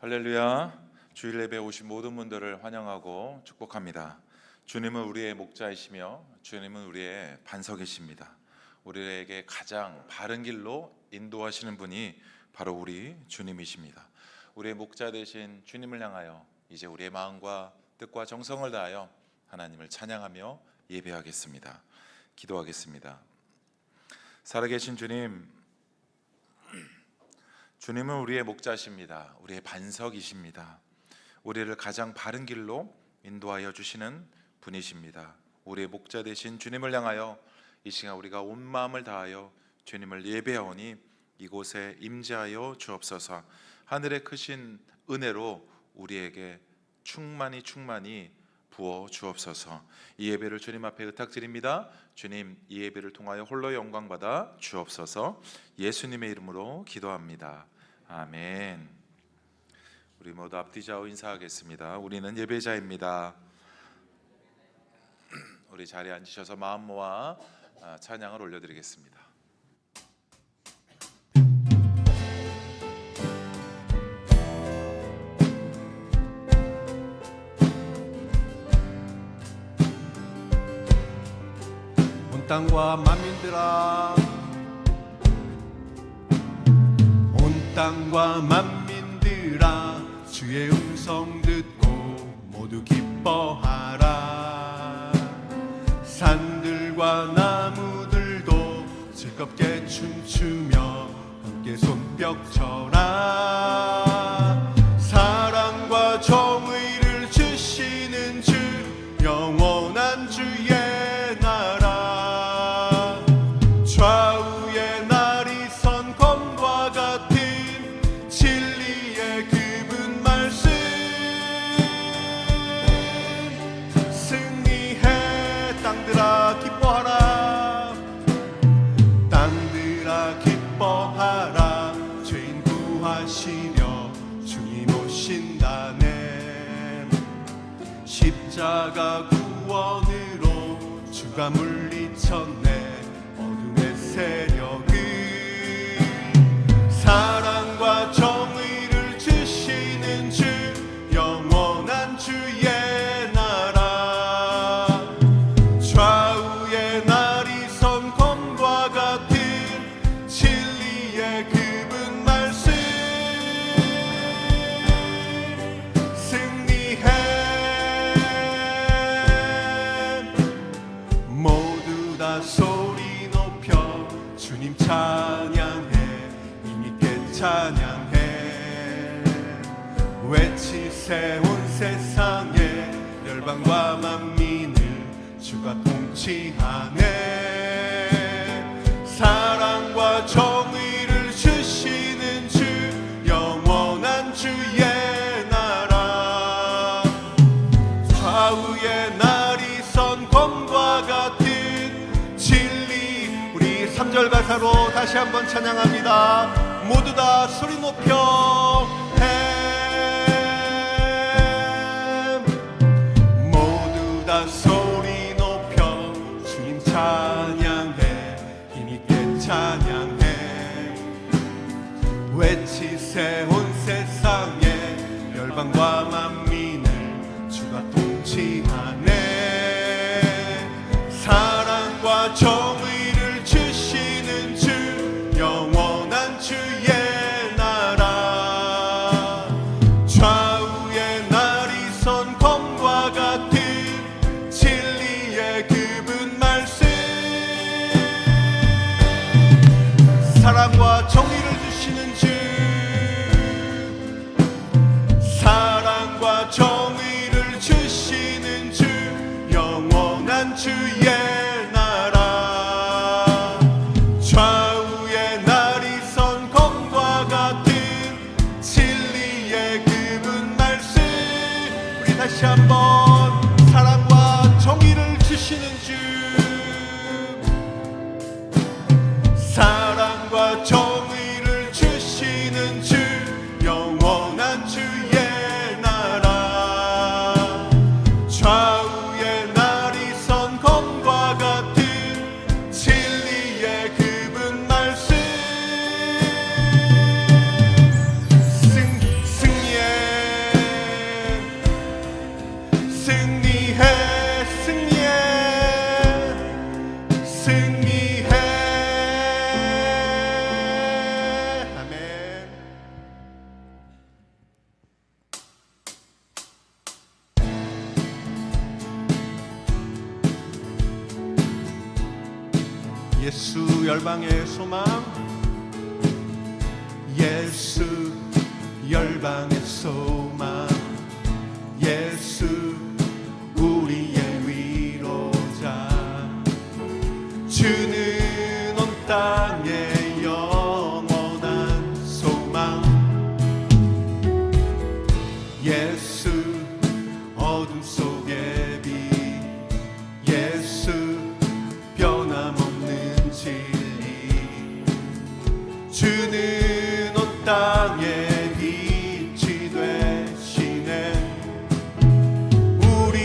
할렐루야. 주일 예배에 오신 모든 분들을 환영하고 축복합니다. 주님은 우리의 목자이시며 주님은 우리의 반석이십니다. 우리에게 가장 바른 길로 인도하시는 분이 바로 우리 주님이십니다. 우리의 목자 되신 주님을 향하여 이제 우리의 마음과 뜻과 정성을 다하여 하나님을 찬양하며 예배하겠습니다. 기도하겠습니다. 살아계신 주님, 주님은 우리의 목자십니다. 우리의 반석이십니다. 우리를 가장 바른 길로 인도하여 주시는 분이십니다. 우리의 목자 되신 주님을 향하여 이 시간 우리가 온 마음을 다하여 주님을 예배하오니 이곳에 임재하여 주옵소서. 하늘의 크신 은혜로 우리에게 충만히 부어 주옵소서. 이 예배를 주님 앞에 의탁드립니다. 주님, 이 예배를 통하여 홀로 영광 받아 주옵소서. 예수님의 이름으로 기도합니다. 아멘. 우리 모두 앞뒤좌우 인사하겠습니다. 우리는 예배자입니다. 우리 자리에 앉으셔서 마음 모아 찬양을 올려드리겠습니다. 온 땅과 만민들아, 온 땅과 만민들아, 주의 음성 듣고 모두 기뻐하라. 산들과 나무들도 즐겁게 춤추며 함께 손뼉 쳐라. 사랑과 정의를 주시는 주, 영원한 주의 나라. 좌우의 날이 선 검과 같은 진리의 그분 말씀, 승리해. 땅들아 기뻐하라. 땅들아 기뻐하라. 죄인 구하시려 주님 오신다네. 십자가 구원으로 주가 물리쳤네 어둠의 세력을. 사랑과 정의를 주시는 주, 영원한 주의 나라. 좌우의 날이 선 검과 같은 진리의 그분 말씀, 승리해. 모두 다 소리 높여 주님 찬양해. 힘있게 찬양해. 외치세 온 세상에 열방과 만민을 주가 통치하네. 사랑과 정의를 주시는 주, 영원한 주의 나라. 좌우의 날이 선 검과 같은 진리. 우리 3절 가사로 다시 한번 찬양합니다. 모두 다 소리 높여 모두 다 소리 높여 주님 찬양해. 힘있게 찬양해. 외치세 온 세상에 열방과 만민을 주가 통치하네. 사랑과 정의를 주시는 주, 영원한 주의 나라. 좌우의 날이 선 검과 같은 진리의 그분 말씀, 사랑과 정의를 주시는 주, 사랑과 정의를 주시는 주, 영원한 주의 나라. 좌우의 날이 선 검과 같은 진리의 그분 말씀. 우리 다시 한번. 사랑과 정의를 주시는 주, 사랑과 정의를 주시는 주, 영원한 주의 나라. 좌우의 날이 선 검과 같은 진리의 그분 말씀, 승리해. 예수 열방의 소망, 예수 열방의 소망, 예수 우리의 위로자. 주는 온 땅의 영원한 소망, 예수 어둠 속의 빛, 예수 변함없는 진리. 주는 온 땅의 빛이 되시네. 우리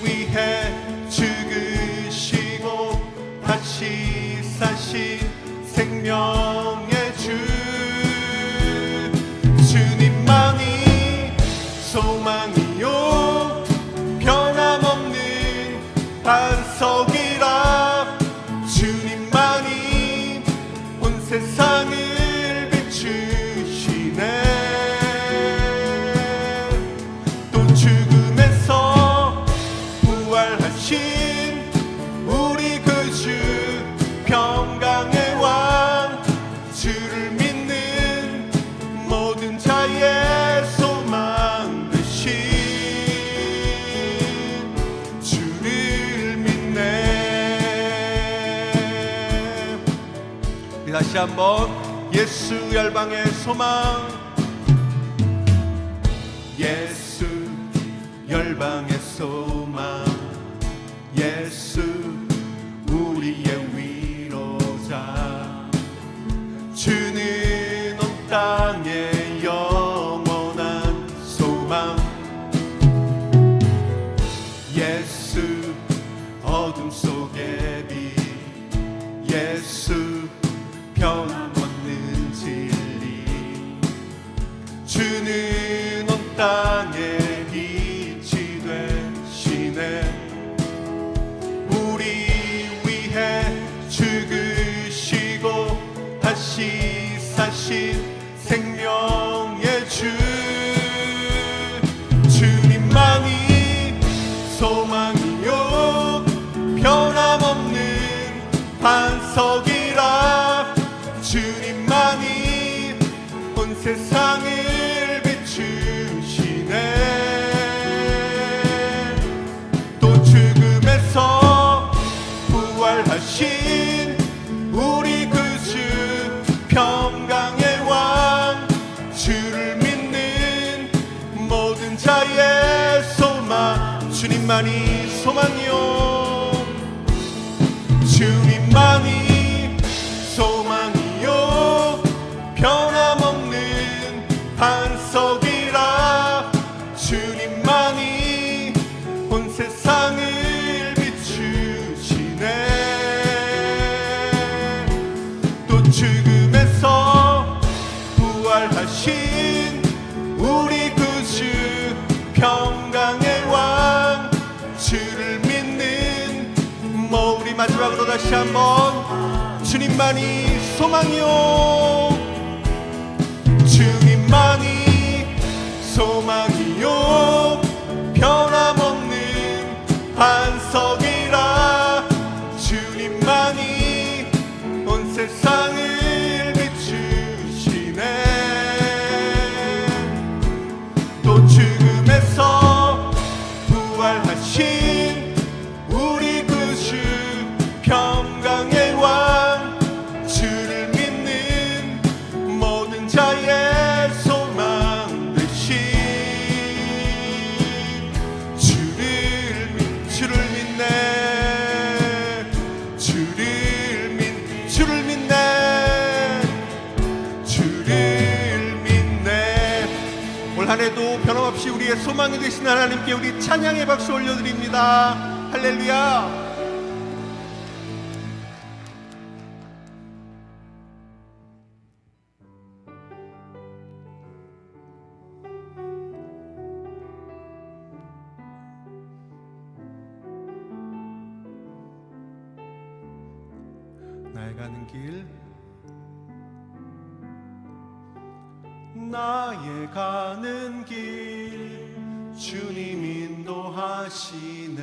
위해 죽으시고 다시 사신 생명의 주. 주님만이 소망이요 변함없는 반석이라. 주님만이 온 세상을 비추시네. 또 죽음에서 부활하신 우리 구주, 평강의 왕. 주를 믿는 모든 자의 소망 되신 주를 믿네. 다시 한번 예수 열방의 소망, 예수 열방의 소망, 예수 우리의 위로자. 주는 온 땅의 영원한 소망, 예수 어둠 속의 빛, 예수 변함없는 진리. 주는 온 땅의 빛이 되시네. 우리 위해 죽으시고 다시 사신 생명의 주. 주님만이 소망이요 변함없는 반석이라. 주님만이 온 세상을 비추시네. 또 죽음에서 부활하신 우리 구주, 평강의 왕. 주를 믿는 모든 자의 소망. 주님만이 소망이요, 주님만이 소망이요 변함없는 반석이라. 주님만이 온 세상을 비추시네. 또 죽음에서 부활하신 우리 구주, 평강의 왕. 주를 믿는 우리 마지막으로 다시 한번 주님만이 소망이요, 주님만이 소망이요 변함없는 반석이라. 주님만이 온 세상을 비추시네. 또 죽음에서 부활하신 우리 구주, 평강의 왕. 주를 믿는 모든 자의 소망 되신 주를 믿네. 주를 믿네. 올 한해도 변함없이 우리의 소망이 되신 하나님께 우리 찬양의 박수 올려드립니다. 할렐루야. 나의 가는 길, 나의 가는 길 주님 인도하시네.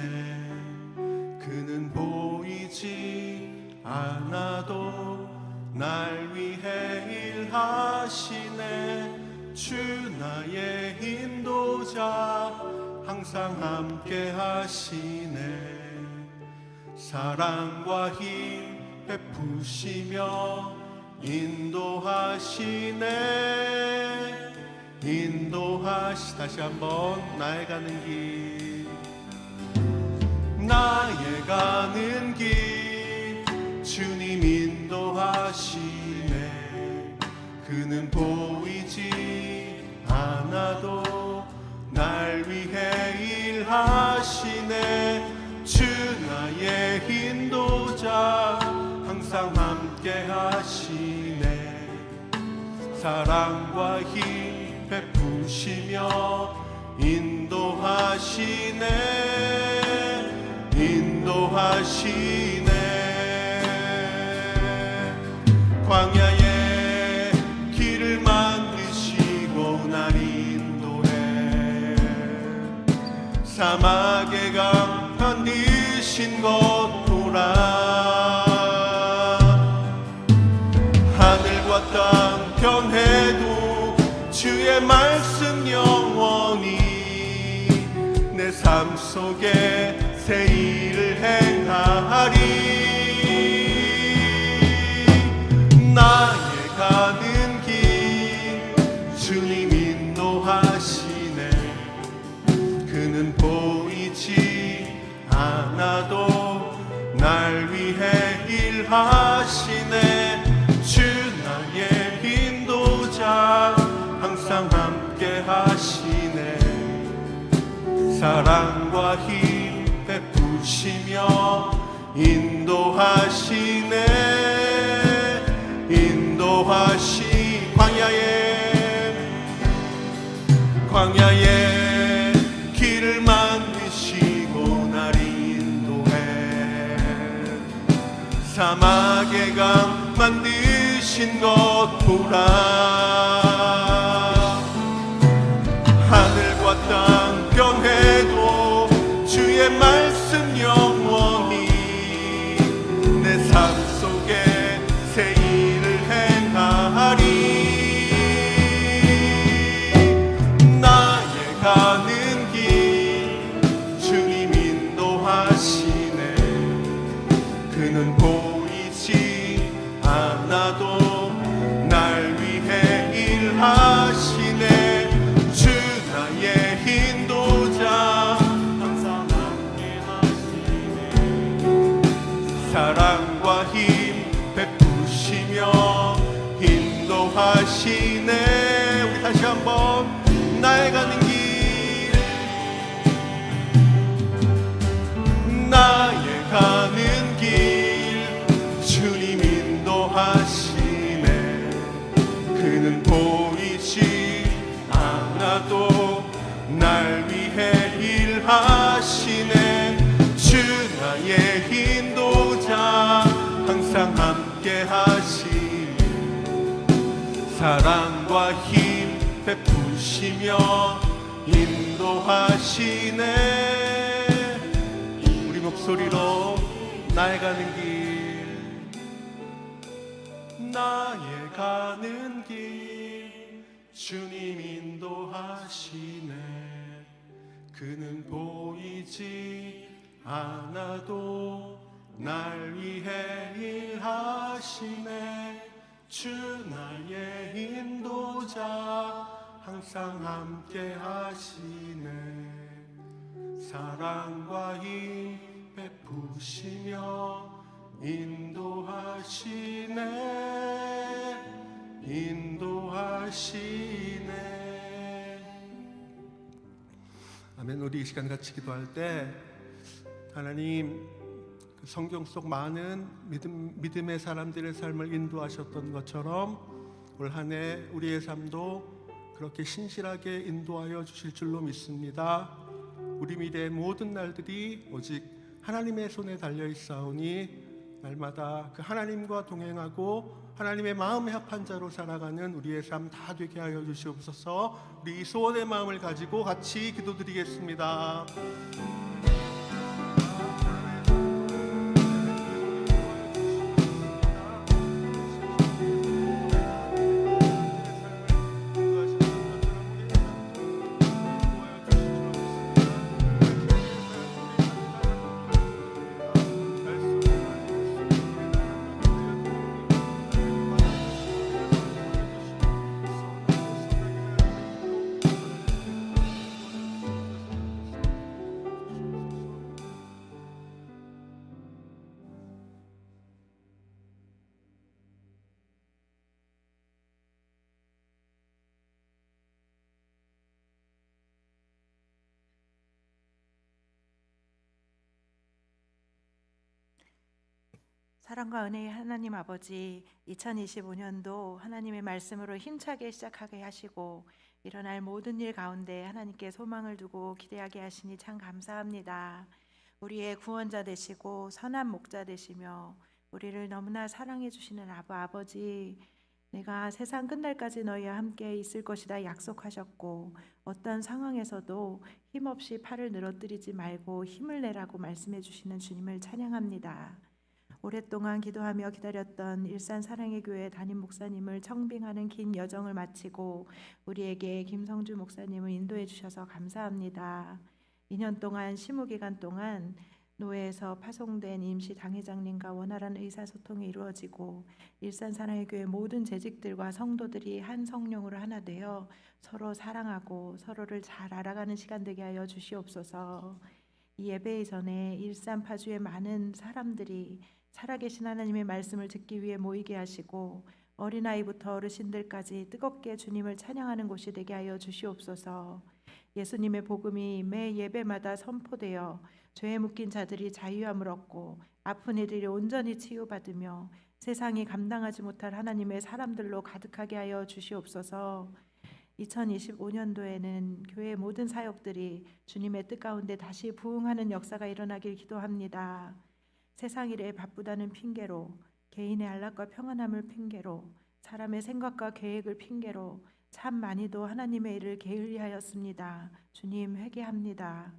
그는 보이지 않아도 날 위해 일하시네. 주 나의 인도자 항상 함께 하시네. 사랑과 힘 베푸시며 인도하시네. 다시 한번 나의 가는 길, 나의 가는 길 주님 인도하시네. 그는 보이지 않아도 날 위해 일하시네. 주 나의 인도자 항상 함께 하시네. 사랑과 힘 베푸시며 인도하시네. 광야에 길을 만드시고 날 인도해. 사막의 강 건디신 곳 보라. 하늘과 땅 변해도 주의 말씀 영원히 내 삶 속에 새 일을 행하리. 나의 가는 길 주님 인도하시네. 그는 보이지 않아도 날 위해 일하시네. 주 나의 인도자 항상 함께 하시네. 사랑과 힘 베푸시며 인도하시네. 광야에 길을 만드시고 날 인도해. 사막의 강 만드신 것 보라. 하늘과 땅 변해도 주의 말씀 영원히 내 삶 속에 새 일을 행하리. 나의 가는 길 주님 인도하시네. 그는 보이지 않아도 날 위해 일하시네. 주 나의 인도자 항상 함께 하시네. 사랑과 힘 베푸시며 인도하시네. 우리 다시 한번 나의 가는 길, 나의 가는 길 주님 인도하시네. 그는 보이지 않아도 날 위해 일하시네. 주 나의 인도자 항상 함께 하시네. 사랑과 힘 베푸시며 인도하시네. 우리 목소리로 나의 가는 길, 나의 가는 길 주님 인도하시네. 그는 보이지 않아도 날 위해 일하시네. 주 나의 인도자 항상 함께 하시네. 사랑과 힘 베푸시며 인도하시네. 아멘. 우리 이 시간 같이 기도할 때 하나님, 그 성경 속 많은 믿음의 사람들의 삶을 인도하셨던 것처럼 올 한 해 우리의 삶도 그렇게 신실하게 인도하여 주실 줄로 믿습니다. 우리 미래의 모든 날들이 오직 하나님의 손에 달려 있사오니 날마다 그 하나님과 동행하고 하나님의 마음에 합한 자로 살아가는 우리의 삶 다 되게 하여 주시옵소서. 우리 이 소원의 마음을 가지고 같이 기도드리겠습니다. 사랑과 은혜의 하나님 아버지, 2025년도 하나님의 말씀으로 힘차게 시작하게 하시고 일어날 모든 일 가운데 하나님께 소망을 두고 기대하게 하시니 참 감사합니다. 우리의 구원자 되시고 선한 목자 되시며 우리를 너무나 사랑해 주시는 아버지, 내가 세상 끝날까지 너희와 함께 있을 것이다 약속하셨고 어떤 상황에서도 힘없이 팔을 늘어뜨리지 말고 힘을 내라고 말씀해 주시는 주님을 찬양합니다. 오랫동안 기도하며 기다렸던 일산 사랑의 교회 담임 목사님을 청빙하는 긴 여정을 마치고 우리에게 김성주 목사님을 인도해 주셔서 감사합니다. 2년 동안 심우 기간 동안 노회에서 파송된 임시 당회장님과 원활한 의사소통이 이루어지고 일산 사랑의 교회 모든 재직들과 성도들이 한 성령으로 하나 되어 서로 사랑하고 서로를 잘 알아가는 시간 되게 하여 주시옵소서. 이 예배 이전에 일산 파주의 많은 사람들이 살아계신 하나님의 말씀을 듣기 위해 모이게 하시고 어린아이부터 어르신들까지 뜨겁게 주님을 찬양하는 곳이 되게 하여 주시옵소서. 예수님의 복음이 매 예배마다 선포되어 죄에 묶인 자들이 자유함을 얻고 아픈 이들이 온전히 치유받으며 세상이 감당하지 못할 하나님의 사람들로 가득하게 하여 주시옵소서. 2025년도에는 교회 모든 사역들이 주님의 뜻 가운데 다시 부흥하는 역사가 일어나길 기도합니다. 세상 일에 바쁘다는 핑계로, 개인의 안락과 평안함을 핑계로, 사람의 생각과 계획을 핑계로 참 많이도 하나님의 일을 게을리하였습니다. 주님 회개합니다.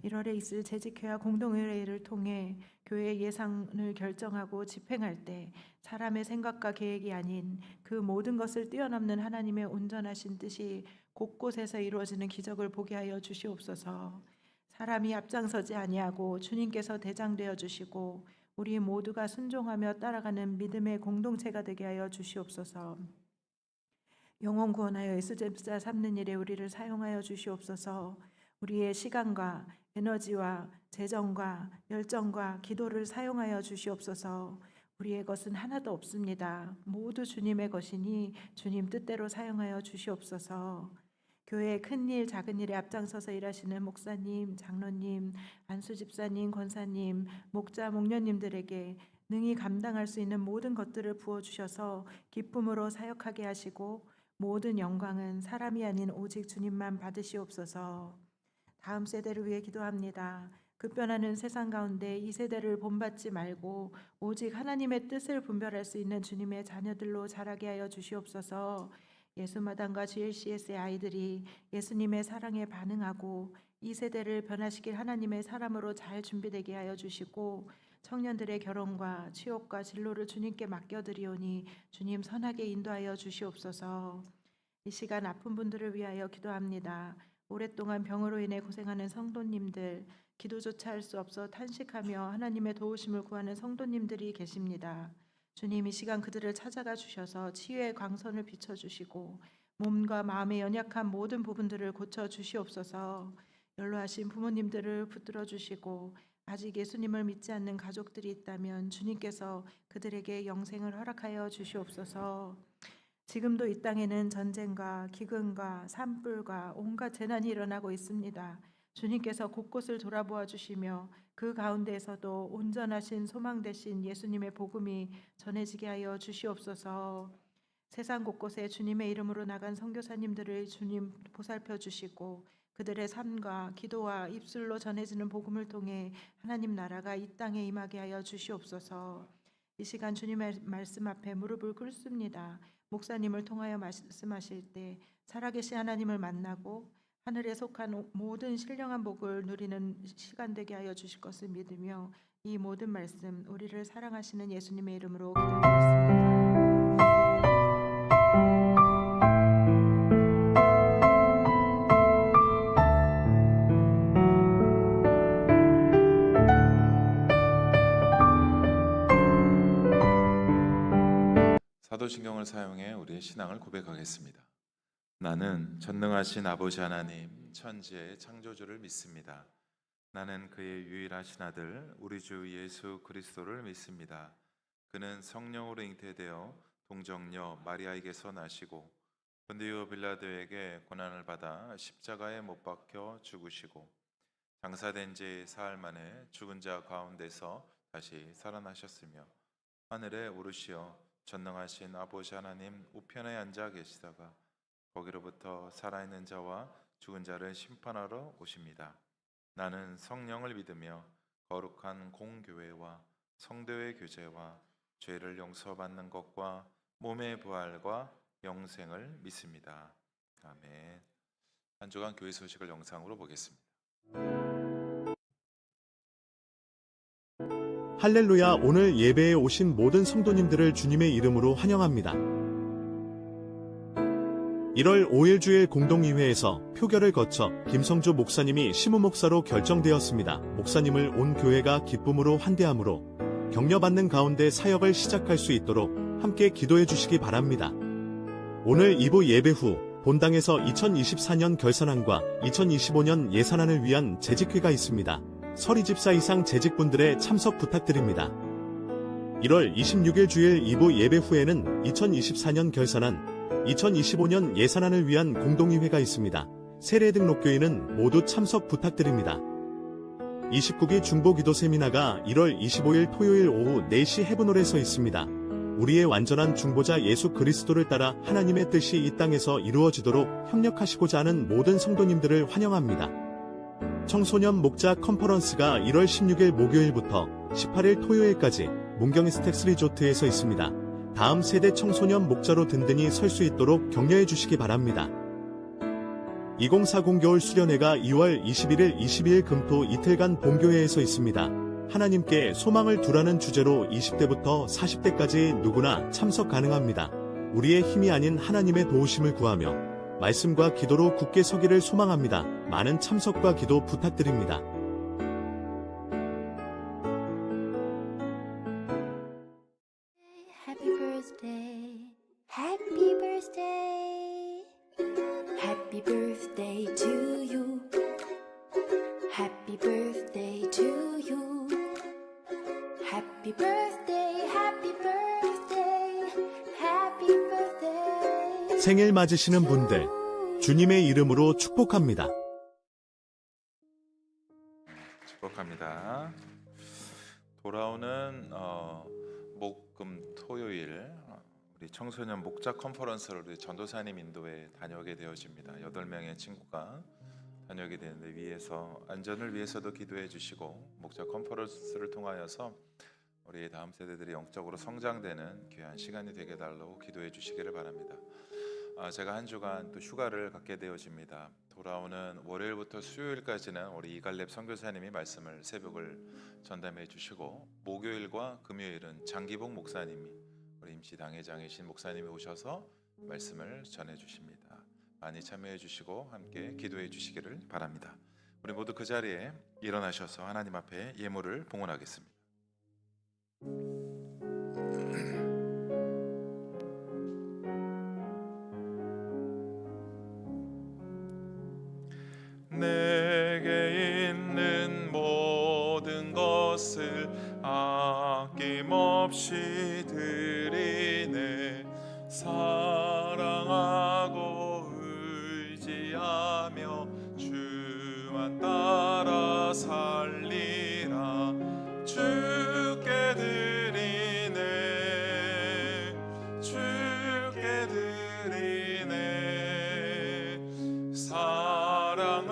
1월에 있을 재직회와 공동의회를 통해 교회 예산을 결정하고 집행할 때 사람의 생각과 계획이 아닌 그 모든 것을 뛰어넘는 하나님의 온전하신 뜻이 곳곳에서 이루어지는 기적을 보게 하여 주시옵소서. 사람이 앞장서지 아니하고 주님께서 대장되어 주시고 우리 모두가 순종하며 따라가는 믿음의 공동체가 되게 하여 주시옵소서. 영혼 구원하여 예수제자 삼는 일에 우리를 사용하여 주시옵소서. 우리의 시간과 에너지와 재정과 열정과 기도를 사용하여 주시옵소서. 우리의 것은 하나도 없습니다. 모두 주님의 것이니 주님 뜻대로 사용하여 주시옵소서. 교회의 큰 일, 작은 일에 앞장서서 일하시는 목사님, 장로님, 안수 집사님, 권사님, 목자, 목녀님들에게 능히 감당할 수 있는 모든 것들을 부어주셔서 기쁨으로 사역하게 하시고 모든 영광은 사람이 아닌 오직 주님만 받으시옵소서. 다음 세대를 위해 기도합니다. 급변하는 세상 가운데 이 세대를 본받지 말고 오직 하나님의 뜻을 분별할 수 있는 주님의 자녀들로 자라게 하여 주시옵소서. 예수마당과 GLCS의 아이들이 예수님의 사랑에 반응하고 이 세대를 변화시킬 하나님의 사람으로 잘 준비되게 하여 주시고 청년들의 결혼과 취업과 진로를 주님께 맡겨드리오니 주님 선하게 인도하여 주시옵소서. 이 시간 아픈 분들을 위하여 기도합니다. 오랫동안 병으로 인해 고생하는 성도님들, 기도조차 할 수 없어 탄식하며 하나님의 도우심을 구하는 성도님들이 계십니다. 주님 이 시간 그들을 찾아가 주셔서 치유의 광선을 비춰주시고 몸과 마음의 연약한 모든 부분들을 고쳐 주시옵소서. 연로하신 부모님들을 붙들어 주시고 아직 예수님을 믿지 않는 가족들이 있다면 주님께서 그들에게 영생을 허락하여 주시옵소서. 지금도 이 땅에는 전쟁과 기근과 산불과 온갖 재난이 일어나고 있습니다. 주님께서 곳곳을 돌아보아 주시며 그 가운데에서도 온전하신 소망 되신 예수님의 복음이 전해지게 하여 주시옵소서. 세상 곳곳에 주님의 이름으로 나간 선교사님들을 주님 보살펴 주시고 그들의 삶과 기도와 입술로 전해지는 복음을 통해 하나님 나라가 이 땅에 임하게 하여 주시옵소서. 이 시간 주님의 말씀 앞에 무릎을 꿇습니다. 목사님을 통하여 말씀하실 때 살아계신 하나님을 만나고 하늘에 속한 모든 신령한 복을 누리는 시간 되게 하여 주실 것을 믿으며 이 모든 말씀 우리를 사랑하시는 예수님의 이름으로 기도드렸습니다. 사도신경을 사용해 우리의 신앙을 고백하겠습니다. 나는 전능하신 아버지 하나님 천지의 창조주를 믿습니다. 나는 그의 유일하신 아들 우리 주 예수 그리스도를 믿습니다. 그는 성령으로 잉태되어 동정녀 마리아에게서 나시고 본디오 빌라도에게 고난을 받아 십자가에 못 박혀 죽으시고 장사된 지 사흘 만에 죽은 자 가운데서 다시 살아나셨으며 하늘에 오르시어 전능하신 아버지 하나님 우편에 앉아 계시다가 거기로부터 살아있는 자와 죽은 자를 심판하러 오십니다. 나는 성령을 믿으며 거룩한 공교회와 성도의 교제와 죄를 용서받는 것과 몸의 부활과 영생을 믿습니다. 아멘. 한 주간 교회 소식을 영상으로 보겠습니다. 할렐루야. 오늘 예배에 오신 모든 성도님들을 주님의 이름으로 환영합니다. 1월 5일 주일 공동의회에서 표결을 거쳐 김성주 목사님이 시무 목사로 결정되었습니다. 목사님을 온 교회가 기쁨으로 환대하므로 격려받는 가운데 사역을 시작할 수 있도록 함께 기도해 주시기 바랍니다. 오늘 2부 예배 후 본당에서 2024년 결산안과 2025년 예산안을 위한 재직회가 있습니다. 서리집사 이상 재직분들의 참석 부탁드립니다. 1월 26일 주일 2부 예배 후에는 2024년 결산안, 2025년 예산안을 위한 공동의회가 있습니다. 세례등록교인은 모두 참석 부탁드립니다. 29기 중보기도 세미나가 1월 25일 토요일 오후 4시 헤브놀에서 있습니다. 우리의 완전한 중보자 예수 그리스도를 따라 하나님의 뜻이 이 땅에서 이루어지도록 협력하시고자 하는 모든 성도님들을 환영합니다. 청소년 목자 컨퍼런스가 1월 16일 목요일부터 18일 토요일까지 문경스택스 리조트에서 있습니다. 다음 세대 청소년 목자로 든든히 설 수 있도록 격려해 주시기 바랍니다. 2040 겨울 수련회가 2월 21일 22일 금토 이틀간 본교회에서 있습니다. 하나님께 소망을 두라는 주제로 20대부터 40대까지 누구나 참석 가능합니다. 우리의 힘이 아닌 하나님의 도우심을 구하며 말씀과 기도로 굳게 서기를 소망합니다. 많은 참석과 기도 부탁드립니다. Happy birthday, happy birthday, happy birthday to you, happy birthday to you, happy birthday, happy birthday, happy birthday. 생일 맞으시는 분들, 주님의 이름으로 축복합니다. 축복합니다. 돌아오는 목금 토요일 우리 청소년 목자 컨퍼런스를 우리 전도사님 인도에 다녀오게 되어집니다. 8명의 친구가 다녀오게 되는데 위에서 안전을 위해서도 기도해 주시고 목자 컨퍼런스를 통하여서 우리 다음 세대들이 영적으로 성장되는 귀한 시간이 되게 달라고 기도해 주시기를 바랍니다. 제가 한 주간 또 휴가를 갖게 되어집니다. 돌아오는 월요일부터 수요일까지는 우리 이갈렙 선교사님이 말씀을 새벽을 전담해 주시고 목요일과 금요일은 장기복 목사님이 우리 임시 당회장이신 목사님이 오셔서 말씀을 전해 주십니다. 많이 참여해 주시고 함께 기도해 주시기를 바랍니다. 우리 모두 그 자리에 일어나셔서 하나님 앞에 예물을 봉헌하겠습니다. 내게 있는 모든 것을 아낌없이 드리네. 사랑하고 의지하며 주만 따라 살리라. 주께 드리네, 주께 드리네. 사랑하는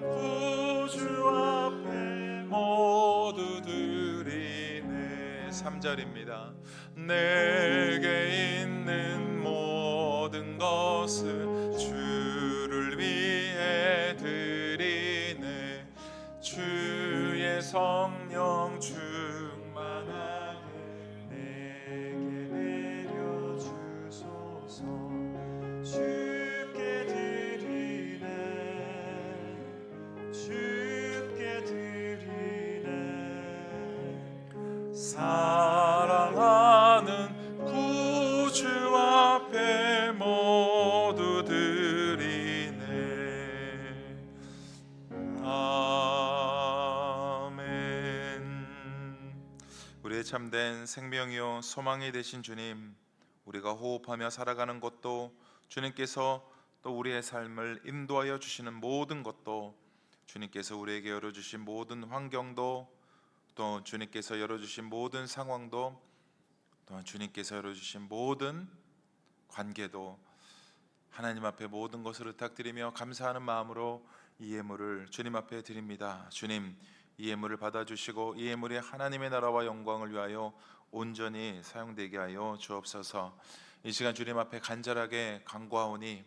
구주 앞에 모두 드리네. 3절입니다. 내게 있는 모든 것을 주를 위해 드리네. 주의 성령 충만하게 내게 내려주소서. 주께 드리네, 주께 드리네. 사랑하는 구주 앞에 모두 드리네. 아멘. 우리의 참된 생명이요 소망이 되신 주님, 우리가 호흡하며 살아가는 것도 주님께서 또 우리의 삶을 인도하여 주시는 모든 것도, 주님께서 우리에게 열어주신 모든 환경도, 또 주님께서 열어주신 모든 상황도 또한 주님께서 열어주신 모든 관계도 하나님 앞에 모든 것을 의탁드리며 감사하는 마음으로 이 예물을 주님 앞에 드립니다. 주님, 이 예물을 받아주시고 이 예물이 하나님의 나라와 영광을 위하여 온전히 사용되게 하여 주옵소서. 이 시간 주님 앞에 간절하게 간구하오니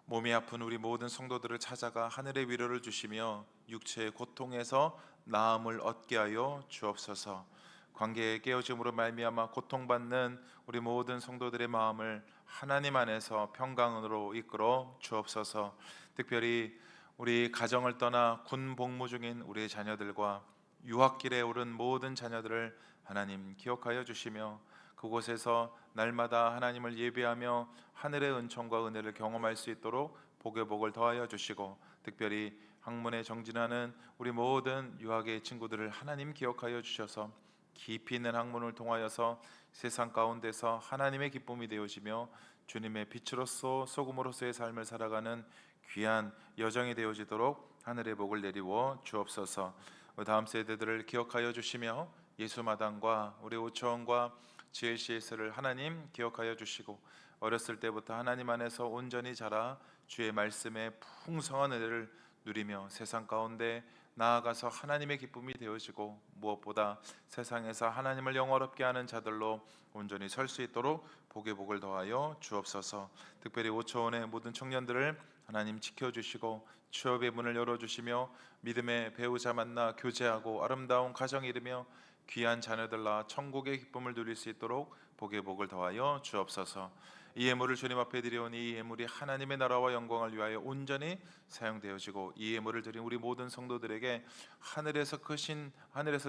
몸이 아픈 우리 모든 성도들을 찾아가 하늘의 위로를 주시며 육체의 고통에서 나음을 얻게 하여 주옵소서. 관계의 깨어짐으로 말미암아 고통받는 우리 모든 성도들의 마음을 하나님 안에서 평강으로 이끌어 주옵소서. 특별히 우리 가정을 떠나 군 복무 중인 우리의 자녀들과 유학길에 오른 모든 자녀들을 하나님 기억하여 주시며 그곳에서 날마다 하나님을 예배하며 하늘의 은총과 은혜를 경험할 수 있도록 복의 복을 더하여 주시고, 특별히 학문에 정진하는 우리 모든 유학의 친구들을 하나님 기억하여 주셔서 깊이 있는 학문을 통하여서 세상 가운데서 하나님의 기쁨이 되어지며 주님의 빛으로서 소금으로서의 삶을 살아가는 귀한 여정이 되어지도록 하늘의 복을 내리워 주옵소서. 다음 세대들을 기억하여 주시며 예수마당과 우리 오초원과 GLCS를 하나님 기억하여 주시고 어렸을 때부터 하나님 안에서 온전히 자라 주의 말씀의 풍성한 은혜를 누리며 세상 가운데 나아가서 하나님의 기쁨이 되어지고 무엇보다 세상에서 하나님을 영화롭게 하는 자들로 온전히 설 수 있도록 복의 복을 더하여 주옵소서. 특별히 오초원의 모든 청년들을 하나님 지켜주시고 취업의 문을 열어주시며 믿음의 배우자 만나 교제하고 아름다운 가정 이루며 귀한 자녀들 낳아 천국의 기쁨을 누릴 수 있도록 복의 복을 더하여 주옵소서. 이 예물을 주님 앞에 드려오니 이 예물이 하나님의 나라와 영광을 위하여 온전히 사용되어지고 이 예물을 드린 우리 모든 성도들에게 하늘에서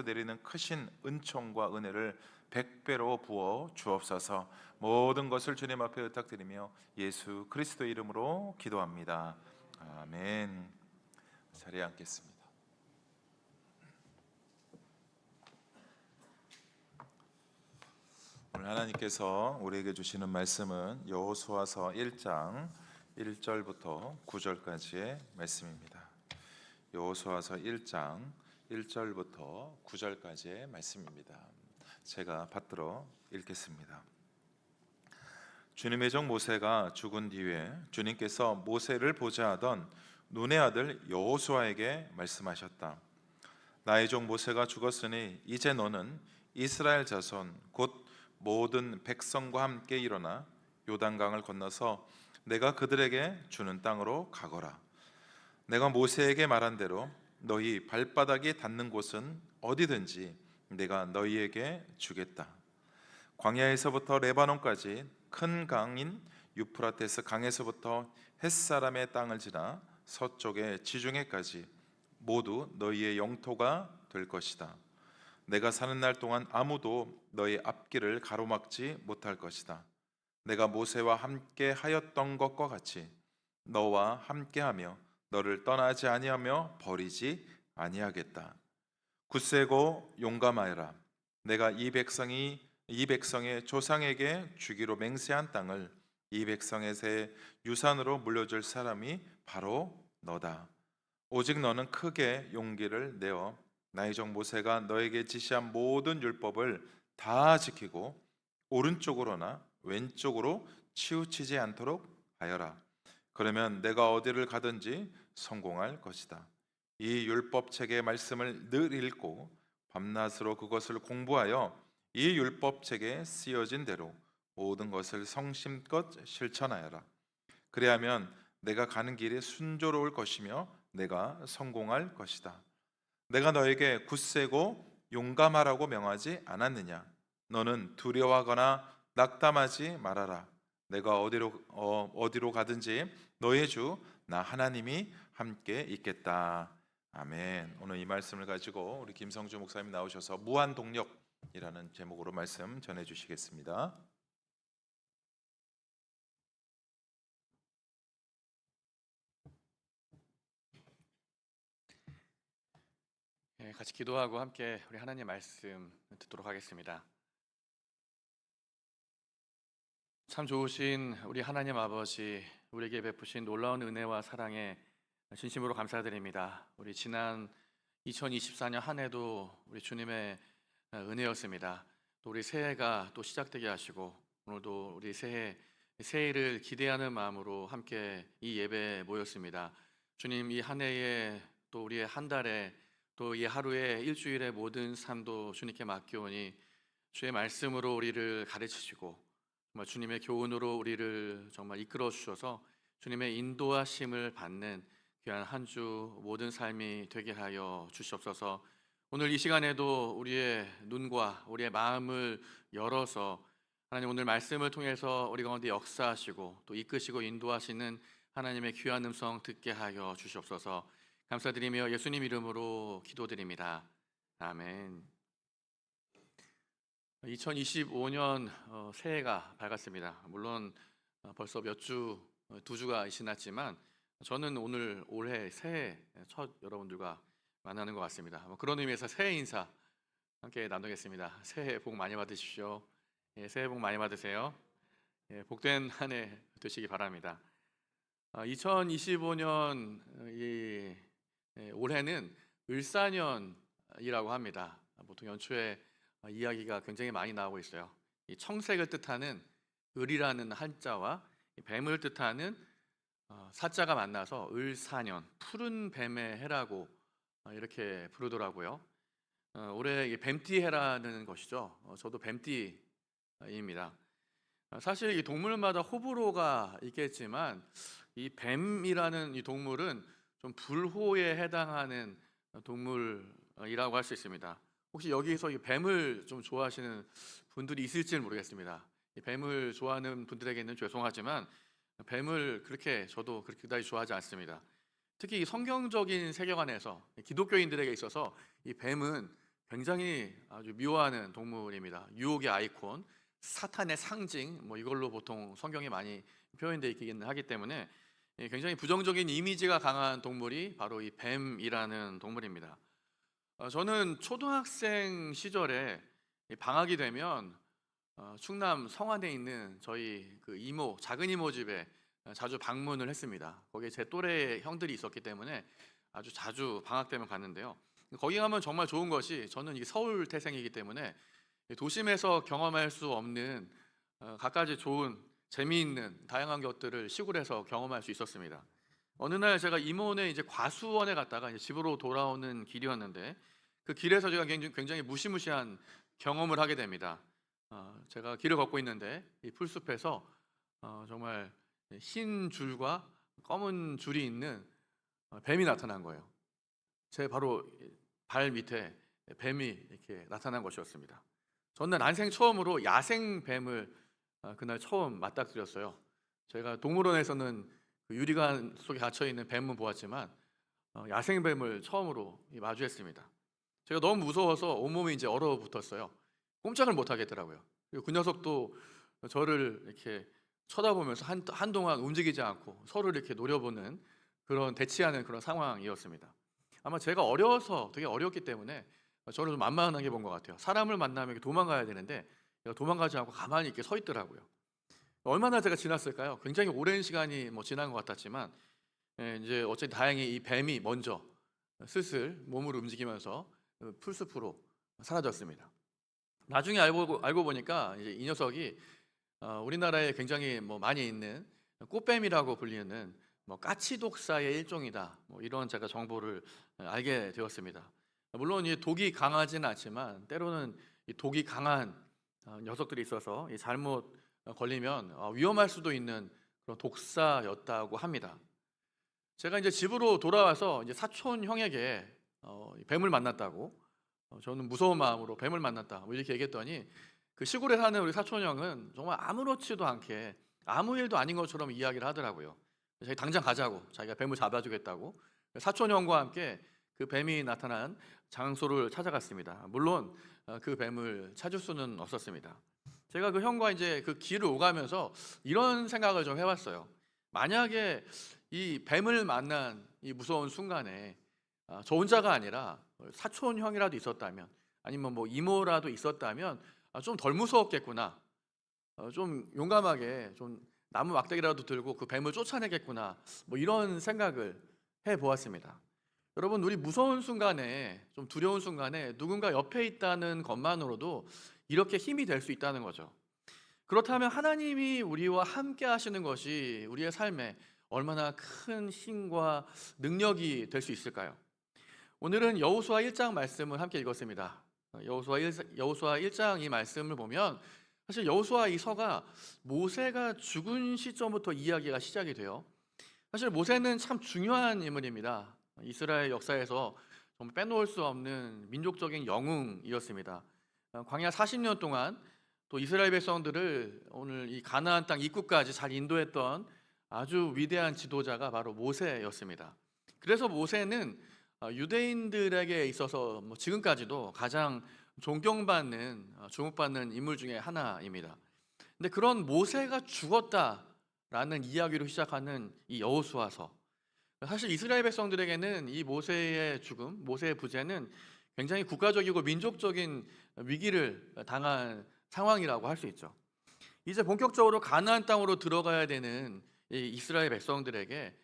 내리는 크신 은총과 은혜를 100배로 부어 주옵소서. 모든 것을 주님 앞에 의탁드리며 예수 그리스도의 이름으로 기도합니다. 아멘. 자리에 앉겠습니다. 오늘 하나님께서 우리에게 주시는 말씀은 여호수아서 1장 1절부터 9절까지의 말씀입니다. 여호수아서 1장 1절부터 9절까지의 말씀입니다. 제가 받들어 읽겠습니다. 주님의 종 모세가 죽은 뒤에 주님께서 모세를 보자 하던 눈의 아들 여호수아에게 말씀하셨다. 나의 종 모세가 죽었으니 이제 너는 이스라엘 자손 곧 모든 백성과 함께 일어나 요단강을 건너서 내가 그들에게 주는 땅으로 가거라. 내가 모세에게 말한 대로 너희 발바닥이 닿는 곳은 어디든지 내가 너희에게 주겠다. 광야에서부터 레바논까지 큰 강인 유프라테스 강에서부터 햇사람의 땅을 지나 서쪽의 지중해까지 모두 너희의 영토가 될 것이다. 내가 사는 날 동안 아무도 너희 앞길을 가로막지 못할 것이다. 내가 모세와 함께 하였던 것과 같이 너와 함께하며 너를 떠나지 아니하며 버리지 아니하겠다. 굳세고 용감하여라. 내가 이 백성의 조상에게 주기로 맹세한 땅을 이 백성의 유산으로 물려줄 사람이 바로 너다. 오직 너는 크게 용기를 내어 나의 종 모세가 너에게 지시한 모든 율법을 다 지키고 오른쪽으로나 왼쪽으로 치우치지 않도록 하여라. 그러면 내가 어디를 가든지 성공할 것이다. 이 율법책의 말씀을 늘 읽고 밤낮으로 그것을 공부하여 이 율법책에 쓰여진 대로 모든 것을 성심껏 실천하여라. 그리하면 내가 가는 길이 순조로울 것이며 내가 성공할 것이다. 내가 너에게 굳세고 용감하라고 명하지 않았느냐? 너는 두려워하거나 낙담하지 말아라. 내가 어디로 가든지 너의 주 나 하나님이 함께 있겠다. 아멘. 오늘 이 말씀을 가지고 우리 김성주 목사님 나오셔서 무한동력이라는 제목으로 말씀 전해 주시겠습니다. 같이 기도하고 함께 우리 하나님 말씀 듣도록 하겠습니다. 참 좋으신 우리 하나님 아버지, 우리에게 베푸신 놀라운 은혜와 사랑에 진심으로 감사드립니다. 우리 지난 2024년 한 해도 우리 주님의 은혜였습니다. 또 우리 새해가 또 시작되게 하시고 오늘도 우리 새해를 기대하는 마음으로 함께 이 예배에 모였습니다. 주님, 이 한 해에 또 우리의 한 달에 또 이 하루에 일주일의 모든 삶도 주님께 맡겨오니 주의 말씀으로 우리를 가르치시고 정말 주님의 교훈으로 우리를 정말 이끌어 주셔서 주님의 인도하심을 받는 귀한 한 주 모든 삶이 되게 하여 주시옵소서. 오늘 이 시간에도 우리의 눈과 우리의 마음을 열어서 하나님 오늘 말씀을 통해서 우리 가운데 역사하시고 또 이끄시고 인도하시는 하나님의 귀한 음성 듣게 하여 주시옵소서. 감사드리며 예수님 이름으로 기도드립니다. 아멘. 2025년 새해가 밝았습니다. 물론 벌써 두 주가 지났지만 저는 오늘 올해 새해 첫 여러분들과 만나는 것 같습니다. 그런 의미에서 새해 인사 함께 나누겠습니다. 새해 복 많이 받으십시오. 새해 복 많이 받으세요. 복된 한 해 되시기 바랍니다. 2025년 올해는 을사년이라고 합니다. 보통 연초에 이야기가 굉장히 많이 나오고 있어요. 이 청색을 뜻하는 을이라는 한자와 뱀을 뜻하는 사자가 만나서 을사년, 푸른 뱀의 해라고 이렇게 부르더라고요. 올해 뱀띠해라는 것이죠. 저도 뱀띠입니다. 사실 이 동물마다 호불호가 있겠지만 이 뱀이라는 이 동물은 좀 불호에 해당하는 동물이라고 할 수 있습니다. 혹시 여기서 이 뱀을 좀 좋아하시는 분들이 있을지는 모르겠습니다. 이 뱀을 좋아하는 분들에게는 죄송하지만 뱀을 저도 그렇게 그다지 좋아하지 않습니다. 특히 이 성경적인 세계관에서 기독교인들에게 있어서 이 뱀은 굉장히 아주 미워하는 동물입니다. 유혹의 아이콘, 사탄의 상징, 이걸로 보통 성경에 많이 표현되어 있긴 하기 때문에 굉장히 부정적인 이미지가 강한 동물이 바로 이 뱀이라는 동물입니다. 저는 초등학생 시절에 방학이 되면 충남 성안에 있는 저희 작은 이모 집에 자주 방문을 했습니다. 거기에 제 또래 형들이 있었기 때문에 아주 자주 방학 때면 갔는데요. 거기 가면 정말 좋은 것이, 저는 서울 태생이기 때문에 도심에서 경험할 수 없는 갖가지 좋은 재미있는 다양한 것들을 시골에서 경험할 수 있었습니다. 어느 날 제가 이모네 과수원에 갔다가 집으로 돌아오는 길이었는데 그 길에서 제가 굉장히 무시무시한 경험을 하게 됩니다. 제가 길을 걷고 있는데 이 풀숲에서 정말 흰 줄과 검은 줄이 있는 뱀이 나타난 거예요. 제 바로 발 밑에 뱀이 이렇게 나타난 것이었습니다. 저는 난생 처음으로 야생 뱀을 그날 처음 맞닥뜨렸어요. 제가 동물원에서는 유리관 속에 갇혀 있는 뱀은 보았지만 야생 뱀을 처음으로 마주했습니다. 제가 너무 무서워서 온몸이 얼어붙었어요. 꼼짝을 못 하겠더라고요. 그리고 그 녀석도 저를 이렇게 쳐다보면서 한동안 움직이지 않고 서로 이렇게 노려보는 대치하는 그런 상황이었습니다. 아마 제가 되게 어렸기 때문에 저를 좀 만만하게 본 것 같아요. 사람을 만나면 도망가야 되는데 도망가지 않고 가만히 이렇게 서 있더라고요. 얼마나 제가 지났을까요? 굉장히 오랜 시간이 지난 것 같았지만 이제 어쨌든 다행히 이 뱀이 먼저 슬슬 몸을 움직이면서 풀숲으로 사라졌습니다. 나중에 알고 보니까 이제 이 녀석이 우리나라에 굉장히 많이 있는 꽃뱀이라고 불리는 까치독사의 일종이다. 이런 제가 정보를 알게 되었습니다. 물론 이 독이 강하지는 않지만 때로는 이 독이 강한 녀석들이 있어서 잘못 걸리면 위험할 수도 있는 그런 독사였다고 합니다. 제가 이제 집으로 돌아와서 사촌 형에게 뱀을 만났다고, 저는 무서운 마음으로 뱀을 만났다 이렇게 얘기했더니 그 시골에 사는 우리 사촌 형은 정말 아무렇지도 않게 아무 일도 아닌 것처럼 이야기를 하더라고요. 자기 당장 가자고, 자기가 뱀을 잡아주겠다고 사촌 형과 함께 그 뱀이 나타난 장소를 찾아갔습니다. 물론 그 뱀을 찾을 수는 없었습니다. 제가 그 형과 그 길을 오가면서 이런 생각을 좀 해봤어요. 만약에 이 뱀을 만난 이 무서운 순간에 저 혼자가 아니라 사촌 형이라도 있었다면, 아니면 이모라도 있었다면 좀 덜 무서웠겠구나, 좀 용감하게 좀 나무 막대기라도 들고 그 뱀을 쫓아내겠구나, 이런 생각을 해보았습니다. 여러분, 우리 무서운 순간에, 좀 두려운 순간에 누군가 옆에 있다는 것만으로도 이렇게 힘이 될 수 있다는 거죠. 그렇다면 하나님이 우리와 함께 하시는 것이 우리의 삶에 얼마나 큰 힘과 능력이 될 수 있을까요? 오늘은 여호수아 1장 말씀을 함께 읽었습니다. 여호수아 1장 이 말씀을 보면 사실 여호수아 이 서가 모세가 죽은 시점부터 이야기가 시작이 돼요. 사실 모세는 참 중요한 인물입니다. 이스라엘 역사에서 정말 빼놓을 수 없는 민족적인 영웅이었습니다. 광야 40년 동안 또 이스라엘 백성들을 오늘 이 가나안 땅 입구까지 잘 인도했던 아주 위대한 지도자가 바로 모세였습니다. 그래서 모세는 유대인들에게 있어서 지금까지도 가장 존경받는, 주목받는 인물 중에 하나입니다. 근데 그런 모세가 죽었다라는 이야기로 시작하는 이 여호수아서, 사실 이스라엘 백성들에게는 이 모세의 죽음, 모세의 부재는 굉장히 국가적이고 민족적인 위기를 당한 상황이라고 할 수 있죠. 이제 본격적으로 가나안 땅으로 들어가야 되는 이 이스라엘 백성들에게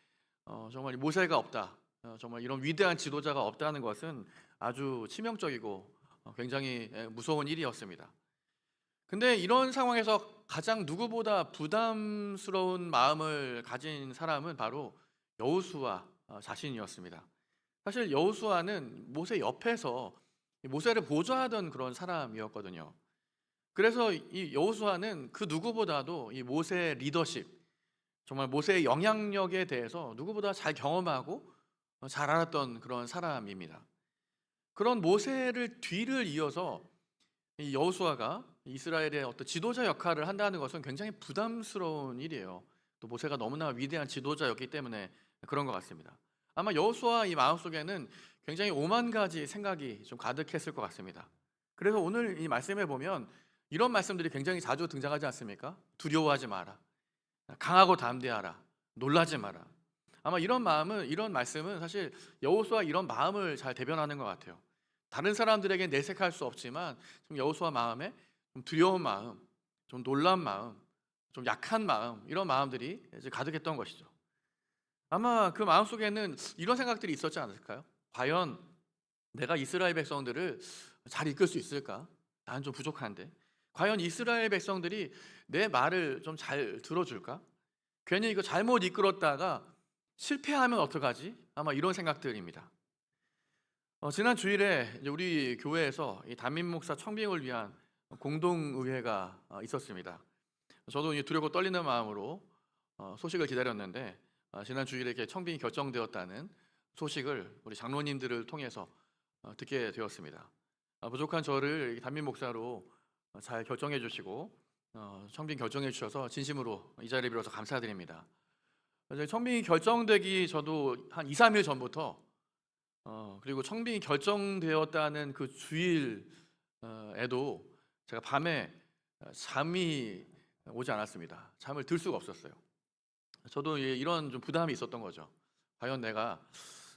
정말 모세가 없다, 정말 이런 위대한 지도자가 없다는 것은 아주 치명적이고 굉장히 무서운 일이었습니다. 근데 이런 상황에서 가장 누구보다 부담스러운 마음을 가진 사람은 바로 여호수아 자신이었습니다. 사실 여호수아는 모세 옆에서 모세를 보좌하던 그런 사람이었거든요. 그래서 이 여호수아는 그 누구보다도 이 모세의 리더십, 정말 모세의 영향력에 대해서 누구보다 잘 경험하고 잘 알았던 그런 사람입니다. 그런 모세를 뒤를 이어서 이 여호수아가 이스라엘의 어떤 지도자 역할을 한다는 것은 굉장히 부담스러운 일이에요. 또 모세가 너무나 위대한 지도자였기 때문에 그런 것 같습니다. 아마 여호수아 이 마음속에는 굉장히 오만 가지 생각이 좀 가득했을 것 같습니다. 그래서 오늘 이 말씀에 보면 이런 말씀들이 굉장히 자주 등장하지 않습니까? 두려워하지 마라, 강하고 담대하라, 놀라지 마라. 아마 이런 말씀은 사실 여호수아 이런 마음을 잘 대변하는 것 같아요. 다른 사람들에게 내색할 수 없지만 좀 여호수아 마음에 좀 두려운 마음, 좀 놀란 마음, 좀 약한 마음, 이런 마음들이 이제 가득했던 것이죠. 아마 그 마음 속에는 이런 생각들이 있었지 않을까요? 과연 내가 이스라엘 백성들을 잘 이끌 수 있을까? 나는 좀 부족한데. 과연 이스라엘 백성들이 내 말을 좀 잘 들어줄까? 괜히 이거 잘못 이끌었다가 실패하면 어떡하지? 아마 이런 생각들입니다. 지난 주일에 이제 우리 교회에서 이 담임 목사 청빙을 위한 공동의회가 있었습니다. 저도 이제 두렵고 떨리는 마음으로 소식을 기다렸는데 지난 주일에 이렇게 청빙이 결정되었다는 소식을 우리 장로님들을 통해서 듣게 되었습니다. 부족한 저를 담임 목사로 잘 결정해 주시고 청빙 결정해 주셔서 진심으로 이 자리를 빌어서 감사드립니다. 청빙이 결정되기 저도 한 2, 3일 전부터 그리고 청빙이 결정되었다는 그 주일에도 제가 밤에 잠이 오지 않았습니다. 잠을 들 수가 없었어요. 저도 이런 좀 부담이 있었던 거죠. 과연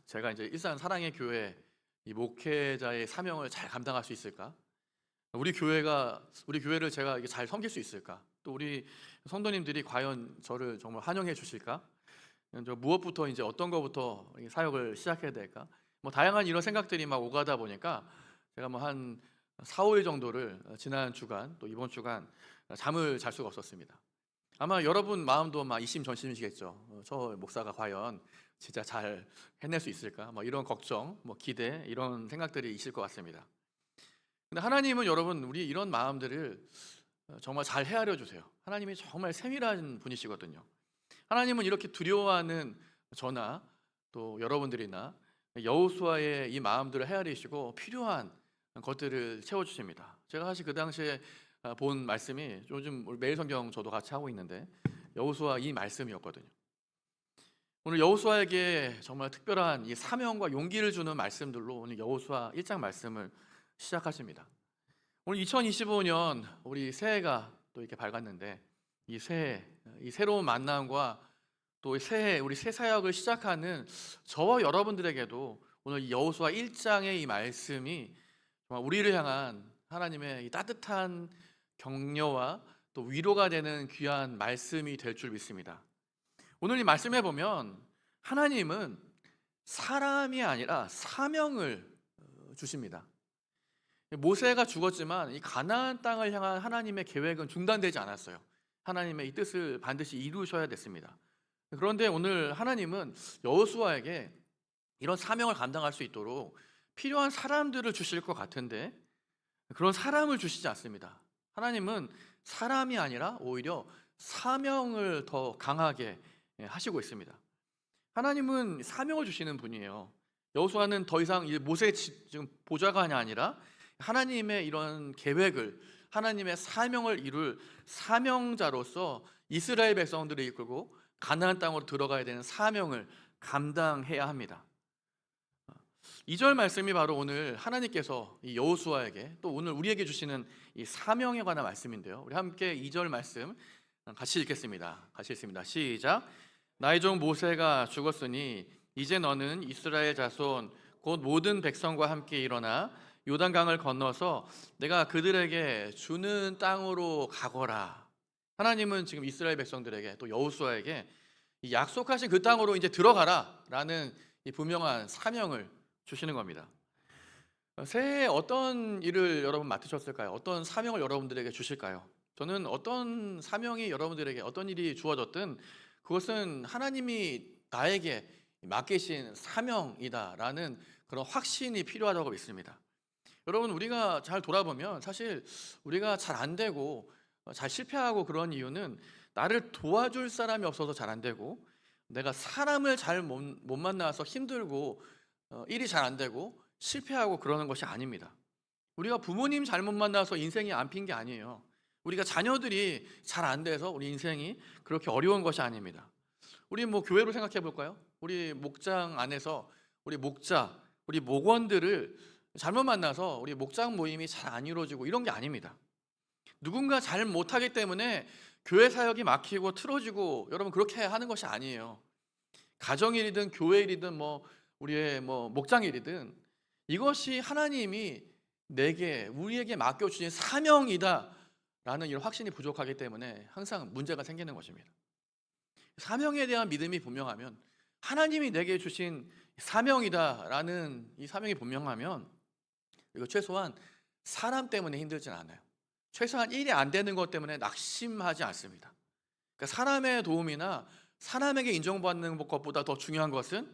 제가 이제 일산 사랑의 교회 이 목회자의 사명을 잘 감당할 수 있을까? 우리 교회를 제가 잘 섬길 수 있을까? 또 우리 성도님들이 과연 저를 정말 환영해 주실까? 무엇부터 이제 어떤 거부터 사역을 시작해야 될까? 다양한 이런 생각들이 막 오가다 보니까 제가 한 4, 5일 정도를 지난 주간 또 이번 주간 잠을 잘 수가 없었습니다. 아마 여러분 마음도 막 이심전심이시겠죠. 저 목사가 과연 진짜 잘 해낼 수 있을까? 이런 걱정, 기대, 이런 생각들이 있을 것 같습니다. 근데 하나님은 여러분 우리 이런 마음들을 정말 잘 헤아려 주세요. 하나님이 정말 세밀한 분이시거든요. 하나님은 이렇게 두려워하는 저나 또 여러분들이나 여호수아의 이 마음들을 헤아리시고 필요한 것들을 채워주십니다. 제가 사실 그 당시에 본 말씀이 요즘 매일 성경 저도 같이 하고 있는데 여호수아 이 말씀이었거든요. 오늘 여호수아에게 정말 특별한 이 사명과 용기를 주는 말씀들로 오늘 여호수아 1장 말씀을 시작하십니다. 오늘 2025년 우리 새해가 또 이렇게 밝았는데 이 새해, 이 새로운 만남과 또 새해 우리 새 사역을 시작하는 저와 여러분들에게도 오늘 이 여호수아 1장의 이 말씀이 정말 우리를 향한 하나님의 이 따뜻한 격려와 또 위로가 되는 귀한 말씀이 될 줄 믿습니다. 오늘 이 말씀에 보면 하나님은 사람이 아니라 사명을 주십니다. 모세가 죽었지만 이 가나안 땅을 향한 하나님의 계획은 중단되지 않았어요. 하나님의 이 뜻을 반드시 이루셔야 됐습니다. 그런데 오늘 하나님은 여호수아에게 이런 사명을 감당할 수 있도록 필요한 사람들을 주실 것 같은데 그런 사람을 주시지 않습니다. 하나님은 사람이 아니라 오히려 사명을 더 강하게 하시고 있습니다. 하나님은 사명을 주시는 분이에요. 여호수아는 더 이상 모세의 지금 보좌관이 아니라 하나님의 이런 계획을, 하나님의 사명을 이룰 사명자로서 이스라엘 백성들을 이끌고 가나안 땅으로 들어가야 되는 사명을 감당해야 합니다. 2절 말씀이 바로 오늘 하나님께서 이 여호수아에게 또 오늘 우리에게 주시는 이 사명에 관한 말씀인데요. 우리 함께 2절 말씀 같이 읽겠습니다. 같이 읽습니다. 시작. 나의 종 모세가 죽었으니 이제 너는 이스라엘 자손 곧 모든 백성과 함께 일어나 요단강을 건너서 내가 그들에게 주는 땅으로 가거라. 하나님은 지금 이스라엘 백성들에게 또 여호수아에게 이 약속하신 그 땅으로 이제 들어가라라는 이 분명한 사명을 주시는 겁니다. 새해에 어떤 일을 여러분 맡으셨을까요? 어떤 사명을 여러분들에게 주실까요? 저는 어떤 사명이 여러분들에게 어떤 일이 주어졌든 그것은 하나님이 나에게 맡기신 사명이다라는 그런 확신이 필요하다고 믿습니다. 여러분, 우리가 잘 돌아보면 사실 우리가 잘 안 되고 잘 실패하고 그런 이유는 나를 도와줄 사람이 없어서 잘 안 되고 내가 사람을 잘 못 만나서 힘들고 일이 잘 안 되고 실패하고 그러는 것이 아닙니다. 우리가 부모님 잘못 만나서 인생이 안 핀 게 아니에요. 우리가 자녀들이 잘 안 돼서 우리 인생이 그렇게 어려운 것이 아닙니다. 우리 교회로 생각해 볼까요? 우리 목장 안에서 우리 목자, 우리 목원들을 잘못 만나서 우리 목장 모임이 잘 안 이루어지고 이런 게 아닙니다. 누군가 잘 못하기 때문에 교회 사역이 막히고 틀어지고 여러분 그렇게 하는 것이 아니에요. 가정일이든 교회일이든 우리의 목장일이든 이것이 하나님이 우리에게 맡겨주신 사명이다라는 이런 확신이 부족하기 때문에 항상 문제가 생기는 것입니다. 사명에 대한 믿음이 분명하면 하나님이 내게 주신 사명이다라는 이 사명이 분명하면 이거 최소한 사람 때문에 힘들지는 않아요. 최소한 일이 안 되는 것 때문에 낙심하지 않습니다. 그러니까 사람의 도움이나 사람에게 인정받는 것보다 더 중요한 것은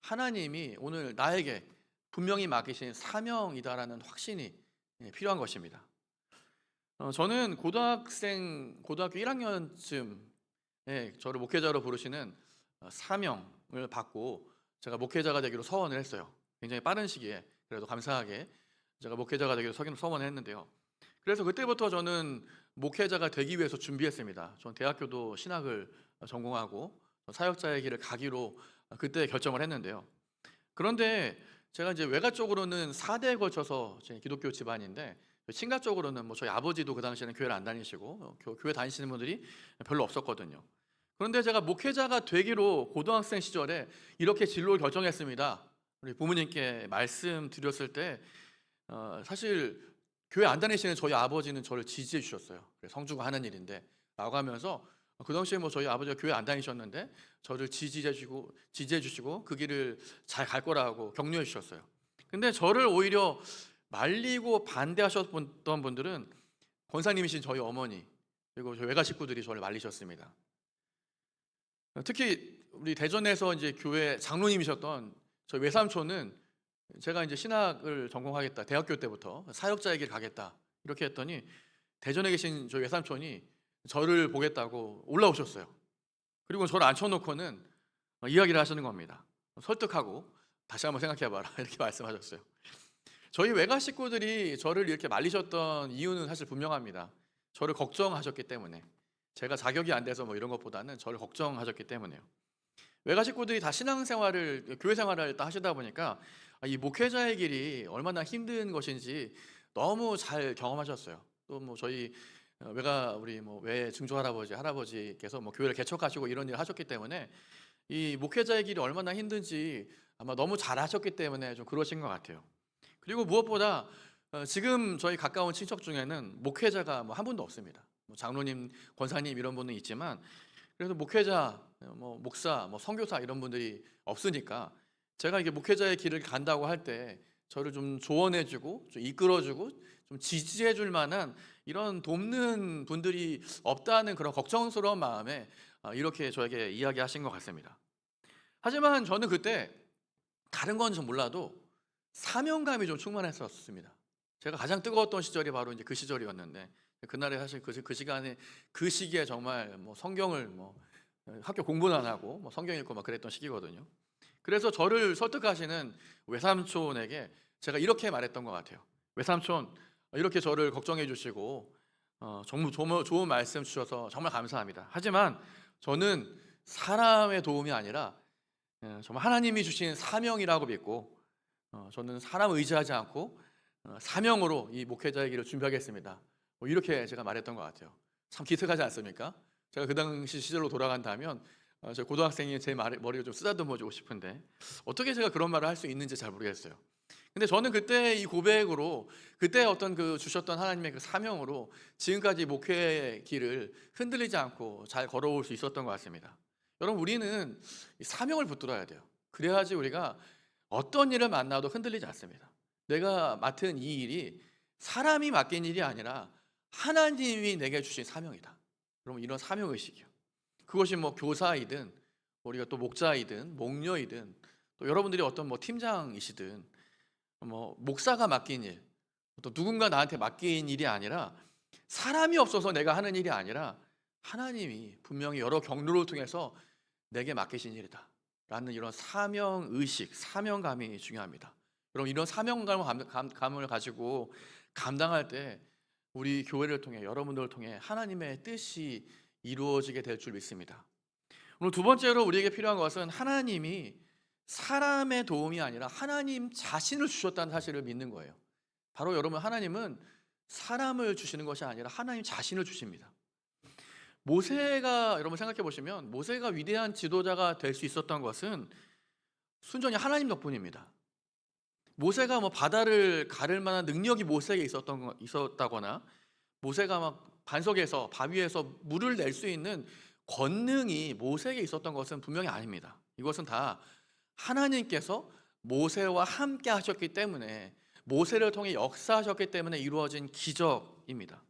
하나님이 오늘 나에게 분명히 맡기신 사명이다라는 확신이 필요한 것입니다. 저는 고등학교 1학년쯤에 저를 목회자로 부르시는 사명을 받고 제가 목회자가 되기로 서원을 했어요. 굉장히 빠른 시기에 그래도 감사하게 제가 목회자가 되기로 서원을 했는데요. 그래서 그때부터 저는 목회자가 되기 위해서 준비했습니다. 전 대학교도 신학을 전공하고 사역자의 길을 가기로 그때 결정을 했는데요. 그런데 제가 이제 외가 쪽으로는 4대에 걸쳐서 제 기독교 집안인데 친가 쪽으로는 저희 아버지도 그 당시에는 교회를 안 다니시고 교회 다니시는 분들이 별로 없었거든요. 그런데 제가 목회자가 되기로 고등학생 시절에 이렇게 진로를 결정했습니다. 우리 부모님께 말씀드렸을 때 사실 교회 안 다니시는 저희 아버지는 저를 지지해 주셨어요. 성주가 하는 일인데 라고 하면서 그 당시에 저희 아버지가 교회 안 다니셨는데 저를 지지해 주시고 그 길을 잘 갈 거라고 격려해 주셨어요. 근데 저를 오히려 말리고 반대하셨던 분들은 권사님이신 저희 어머니 그리고 저희 외가 식구들이 저를 말리셨습니다. 특히 우리 대전에서 이제 교회 장로님이셨던 저희 외삼촌은 제가 이제 신학을 전공하겠다, 대학교 때부터 사역자의 길 가겠다 이렇게 했더니 대전에 계신 저희 외삼촌이 저를 보겠다고 올라오셨어요. 그리고 저를 앉혀놓고는 이야기를 하시는 겁니다. 설득하고 다시 한번 생각해봐라 이렇게 말씀하셨어요. 저희 외가 식구들이 저를 이렇게 말리셨던 이유는 사실 분명합니다. 저를 걱정하셨기 때문에, 제가 자격이 안 돼서 이런 것보다는 저를 걱정하셨기 때문에요. 외가 식구들이 다 신앙생활을, 교회 생활을 다 하시다 보니까 이 목회자의 길이 얼마나 힘든 것인지 너무 잘 경험하셨어요. 또 저희 외가 우리 외 증조 할아버지께서 교회를 개척하시고 이런 일을 하셨기 때문에 이 목회자의 길이 얼마나 힘든지 아마 너무 잘 하셨기 때문에 좀 그러신 것 같아요. 그리고 무엇보다 지금 저희 가까운 친척 중에는 목회자가 한 분도 없습니다. 장로님, 권사님 이런 분은 있지만 그래서 목회자, 목사, 선교사 이런 분들이 없으니까 제가 이게 목회자의 길을 간다고 할 때 저를 좀 조언해주고 좀 이끌어주고 좀 지지해줄 만한 이런 돕는 분들이 없다는 그런 걱정스러운 마음에 이렇게 저에게 이야기하신 것 같습니다. 하지만 저는 그때 다른 건 좀 몰라도 사명감이 좀 충만했었습니다. 제가 가장 뜨거웠던 시절이 바로 이제 그 시절이었는데, 그날에 사실 그 시간에 그 시기에 정말 뭐 성경을 뭐 학교 공부는 안 하고 뭐 성경 읽고 막 그랬던 시기거든요. 그래서 저를 설득하시는 외삼촌에게 제가 이렇게 말했던 것 같아요. 외삼촌, 이렇게 저를 걱정해 주시고 정말 좋은 말씀 주셔서 정말 감사합니다. 하지만 저는 사람의 도움이 아니라 정말 하나님이 주신 사명이라고 믿고 저는 사람 의지하지 않고 사명으로 이 목회자의 길을 준비하겠습니다. 뭐 이렇게 제가 말했던 것 같아요. 참 기특하지 않습니까? 제가 그 당시 시절로 돌아간다면 저 고등학생이 제 머리를 좀 쓰다듬어주고 싶은데 어떻게 제가 그런 말을 할 수 있는지 잘 모르겠어요. 근데 저는 그때 이 고백으로, 그때 어떤 그 주셨던 하나님의 그 사명으로 지금까지 목회의 길을 흔들리지 않고 잘 걸어올 수 있었던 것 같습니다. 여러분, 우리는 이 사명을 붙들어야 돼요. 그래야지 우리가 어떤 일을 만나도 흔들리지 않습니다. 내가 맡은 이 일이 사람이 맡긴 일이 아니라 하나님이 내게 주신 사명이다. 그러면 이런 사명의식이요. 그것이 뭐 교사이든 우리가 또 목자이든 목녀이든 또 여러분들이 어떤 뭐 팀장이시든 뭐 목사가 맡긴 일, 또 누군가 나한테 맡긴 일이 아니라 사람이 없어서 내가 하는 일이 아니라 하나님이 분명히 여러 경로를 통해서 내게 맡기신 일이다 라는 이런 사명의식, 사명감이 중요합니다. 그럼 이런 사명감을 가지고 감당할 때 우리 교회를 통해, 여러분들을 통해 하나님의 뜻이 이루어지게 될 줄 믿습니다. 오늘 두 번째로 우리에게 필요한 것은 하나님이 사람의 도움이 아니라 하나님 자신을 주셨다는 사실을 믿는 거예요. 바로 여러분, 하나님은 사람을 주시는 것이 아니라 하나님 자신을 주십니다. 모세가, 여러분 생각해 보시면 모세가 위대한 지도자가 될 수 있었던 것은 순전히 하나님 덕분입니다. 모세가 뭐 바다를 가를 만한 능력이 모세에게 있었다거나 모세가 막 반석에서, 바위에서 물을 낼 수 있는 권능이 모세에게 있었던 것은 분명히 아닙니다. 이것은 다 하나님께서 모세와 함께 하셨기 때문에, 모세를 통해 역사하셨기 때문에 이루어진 기적입니다.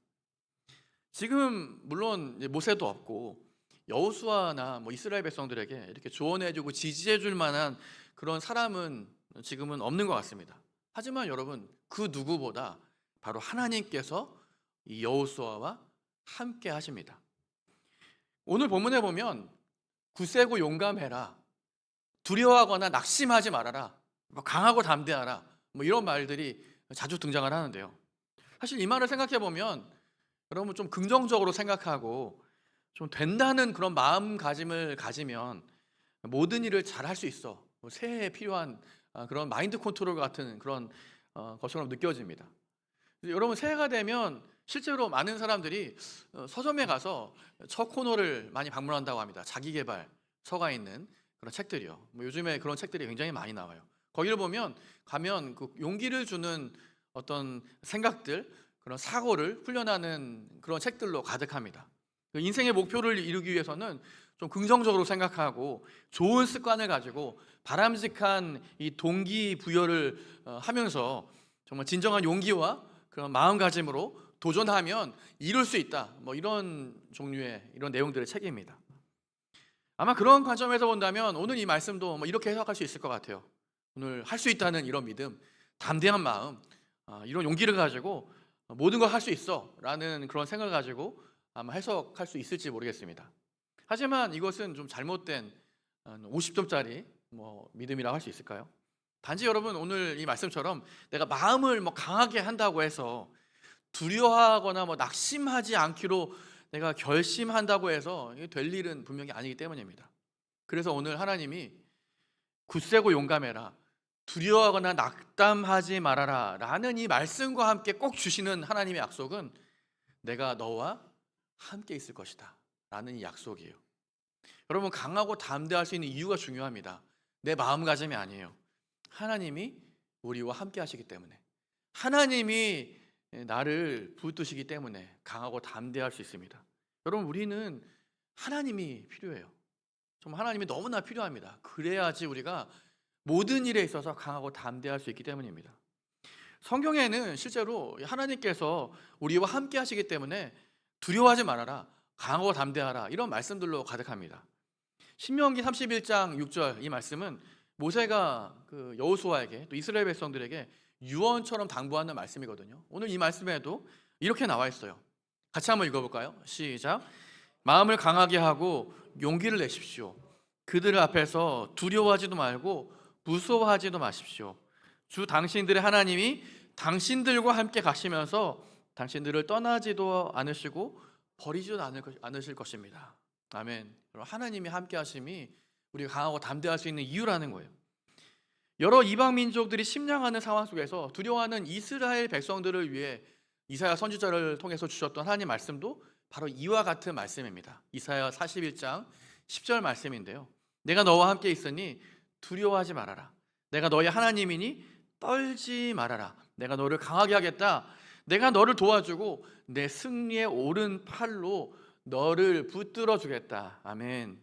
지금 물론 모세도 없고 여호수아나 뭐 이스라엘 백성들에게 이렇게 조언해주고 지지해줄 만한 그런 사람은 지금은 없는 것 같습니다. 하지만 여러분, 그 누구보다 바로 하나님께서 이 여호수아와 함께 하십니다. 오늘 본문에 보면 굳세고 용감해라, 두려워하거나 낙심하지 말아라, 뭐 강하고 담대하라, 뭐 이런 말들이 자주 등장을 하는데요. 사실 이 말을 생각해 보면 여러분 좀 긍정적으로 생각하고 좀 된다는 그런 마음가짐을 가지면 모든 일을 잘 할 수 있어, 뭐 새해에 필요한 그런 마인드 컨트롤 같은 그런 것처럼 느껴집니다. 여러분, 새해가 되면 실제로 많은 사람들이 서점에 가서 첫 코너를 많이 방문한다고 합니다. 자기계발 서가 있는 그런 책들이요. 뭐 요즘에 그런 책들이 굉장히 많이 나와요. 거기를 가면 그 용기를 주는 어떤 생각들, 그런 사고를 훈련하는 그런 책들로 가득합니다. 인생의 목표를 이루기 위해서는 좀 긍정적으로 생각하고 좋은 습관을 가지고 바람직한 이 동기부여를 하면서 정말 진정한 용기와 그런 마음가짐으로 도전하면 이룰 수 있다, 뭐 이런 종류의 이런 내용들의 책입니다. 아마 그런 관점에서 본다면 오늘 이 말씀도 뭐 이렇게 해석할 수 있을 것 같아요. 오늘 할 수 있다는 이런 믿음, 담대한 마음, 이런 용기를 가지고 모든 걸 할 수 있어 라는 그런 생각을 가지고 아마 해석할 수 있을지 모르겠습니다. 하지만 이것은 좀 잘못된 50점짜리 뭐 믿음이라고 할 수 있을까요? 단지 여러분, 오늘 이 말씀처럼 내가 마음을 뭐 강하게 한다고 해서, 두려워하거나 뭐 낙심하지 않기로 내가 결심한다고 해서 이게 될 일은 분명히 아니기 때문입니다. 그래서 오늘 하나님이 굳세고 용감해라, 두려워하거나 낙담하지 말아라 라는 이 말씀과 함께 꼭 주시는 하나님의 약속은 내가 너와 함께 있을 것이다 라는 이 약속이에요. 여러분, 강하고 담대할 수 있는 이유가 중요합니다. 내 마음가짐이 아니에요. 하나님이 우리와 함께 하시기 때문에, 하나님이 나를 붙드시기 때문에 강하고 담대할 수 있습니다. 여러분, 우리는 하나님이 필요해요. 정말 하나님이 너무나 필요합니다. 그래야지 우리가 모든 일에 있어서 강하고 담대할 수 있기 때문입니다. 성경에는 실제로 하나님께서 우리와 함께 하시기 때문에 두려워하지 말아라, 강하고 담대하라, 이런 말씀들로 가득합니다. 신명기 31장 6절, 이 말씀은 모세가 그 여호수아에게 또 이스라엘 백성들에게 유언처럼 당부하는 말씀이거든요. 오늘 이 말씀에도 이렇게 나와 있어요. 같이 한번 읽어볼까요? 시작. 마음을 강하게 하고 용기를 내십시오. 그들 앞에서 두려워하지도 말고 무서워하지도 마십시오. 주 당신들의 하나님이 당신들과 함께 가시면서 당신들을 떠나지도 않으시고 버리지도 않으실 것입니다. 아멘. 하나님이 함께 하심이 우리가 강하고 담대할 수 있는 이유라는 거예요. 여러 이방 민족들이 심령하는 상황 속에서 두려워하는 이스라엘 백성들을 위해 이사야 선지자를 통해서 주셨던 하나님 말씀도 바로 이와 같은 말씀입니다. 이사야 41장 10절 말씀인데요. 내가 너와 함께 있으니 두려워하지 말아라. 내가 너의 하나님이니 떨지 말아라. 내가 너를 강하게 하겠다. 내가 너를 도와주고 내 승리의 오른팔로 너를 붙들어 주겠다. 아멘.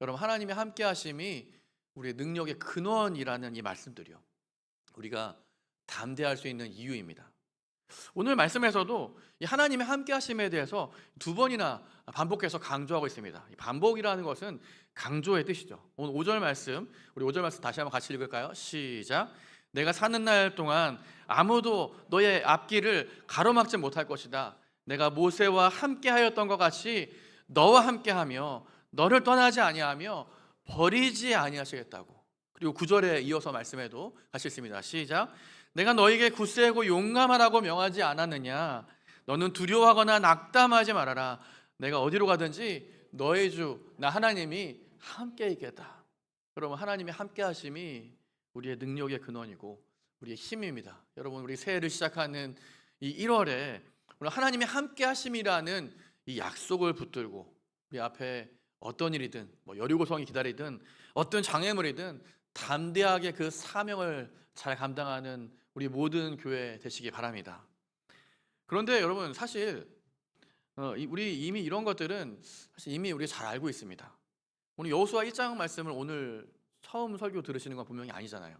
여러분, 하나님의 함께 하심이 우리의 능력의 근원이라는 이 말씀들이요, 우리가 담대할 수 있는 이유입니다. 오늘 말씀에서도 이 하나님의 함께 하심에 대해서 두 번이나 반복해서 강조하고 있습니다. 이 반복이라는 것은 강조의 뜻이죠. 오늘 5절 말씀, 우리 5절 말씀 다시 한번 같이 읽을까요? 시작. 내가 사는 날 동안 아무도 너의 앞길을 가로막지 못할 것이다. 내가 모세와 함께 하였던 것 같이 너와 함께 하며 너를 떠나지 아니하며 버리지 아니하시겠다고. 그리고 9절에 이어서 말씀해도 같이 읽습니다. 시작. 내가 너에게 굳세고 용감하라고 명하지 않았느냐. 너는 두려워하거나 낙담하지 말아라. 내가 어디로 가든지 너의 주 나 하나님이 함께 있겠다. 여러분, 하나님의 함께 하심이 우리의 능력의 근원이고 우리의 힘입니다. 여러분, 우리 새해를 시작하는 이 1월에 오늘 하나님의 함께 하심이라는 이 약속을 붙들고 우리 앞에 어떤 일이든 여리고성이 기다리든 어떤 장애물이든 담대하게 그 사명을 잘 감당하는 우리 모든 교회 되시기 바랍니다. 그런데 여러분, 사실 우리 이미 이런 것들은 사실 이미 우리 잘 알고 있습니다. 오늘 여호수아 1장 말씀을 오늘 처음 설교 들으시는 건 분명히 아니잖아요.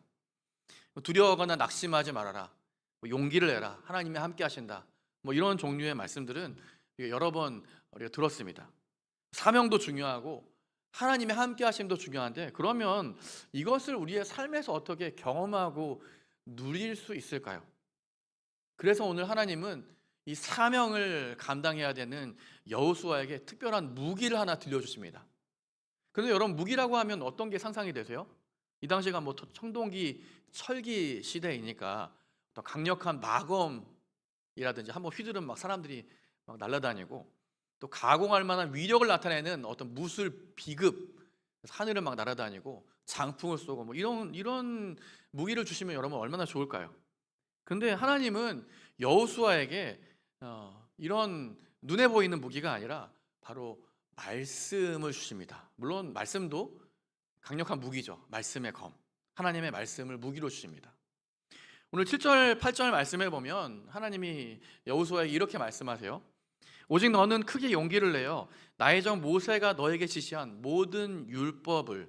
두려워하거나 낙심하지 말아라, 용기를 내라, 하나님이 함께 하신다, 이런 종류의 말씀들은 여러 번 우리가 들었습니다. 사명도 중요하고 하나님의 함께 하심도 중요한데, 그러면 이것을 우리의 삶에서 어떻게 경험하고 누릴 수 있을까요? 그래서 오늘 하나님은 이 사명을 감당해야 되는 여호수아에게 특별한 무기를 하나 들려주십니다. 그런데 여러분, 무기라고 하면 어떤 게 상상이 되세요? 이 당시가 청동기, 철기 시대이니까 또 강력한 마검이라든지 한번 휘두르면 막 사람들이 막 날아다니고, 또 가공할 만한 위력을 나타내는 어떤 무술 비급, 하늘을 막 날아다니고 장풍을 쏘고 이런 무기를 주시면 여러분 얼마나 좋을까요? 근데 하나님은 여호수아에게 이런 눈에 보이는 무기가 아니라 바로 말씀을 주십니다. 물론 말씀도 강력한 무기죠. 말씀의 검, 하나님의 말씀을 무기로 주십니다. 오늘 7절, 8절 말씀에 보면 하나님이 여호수아에게 이렇게 말씀하세요. 오직 너는 크게 용기를 내어 나의 종 모세가 너에게 지시한 모든 율법을,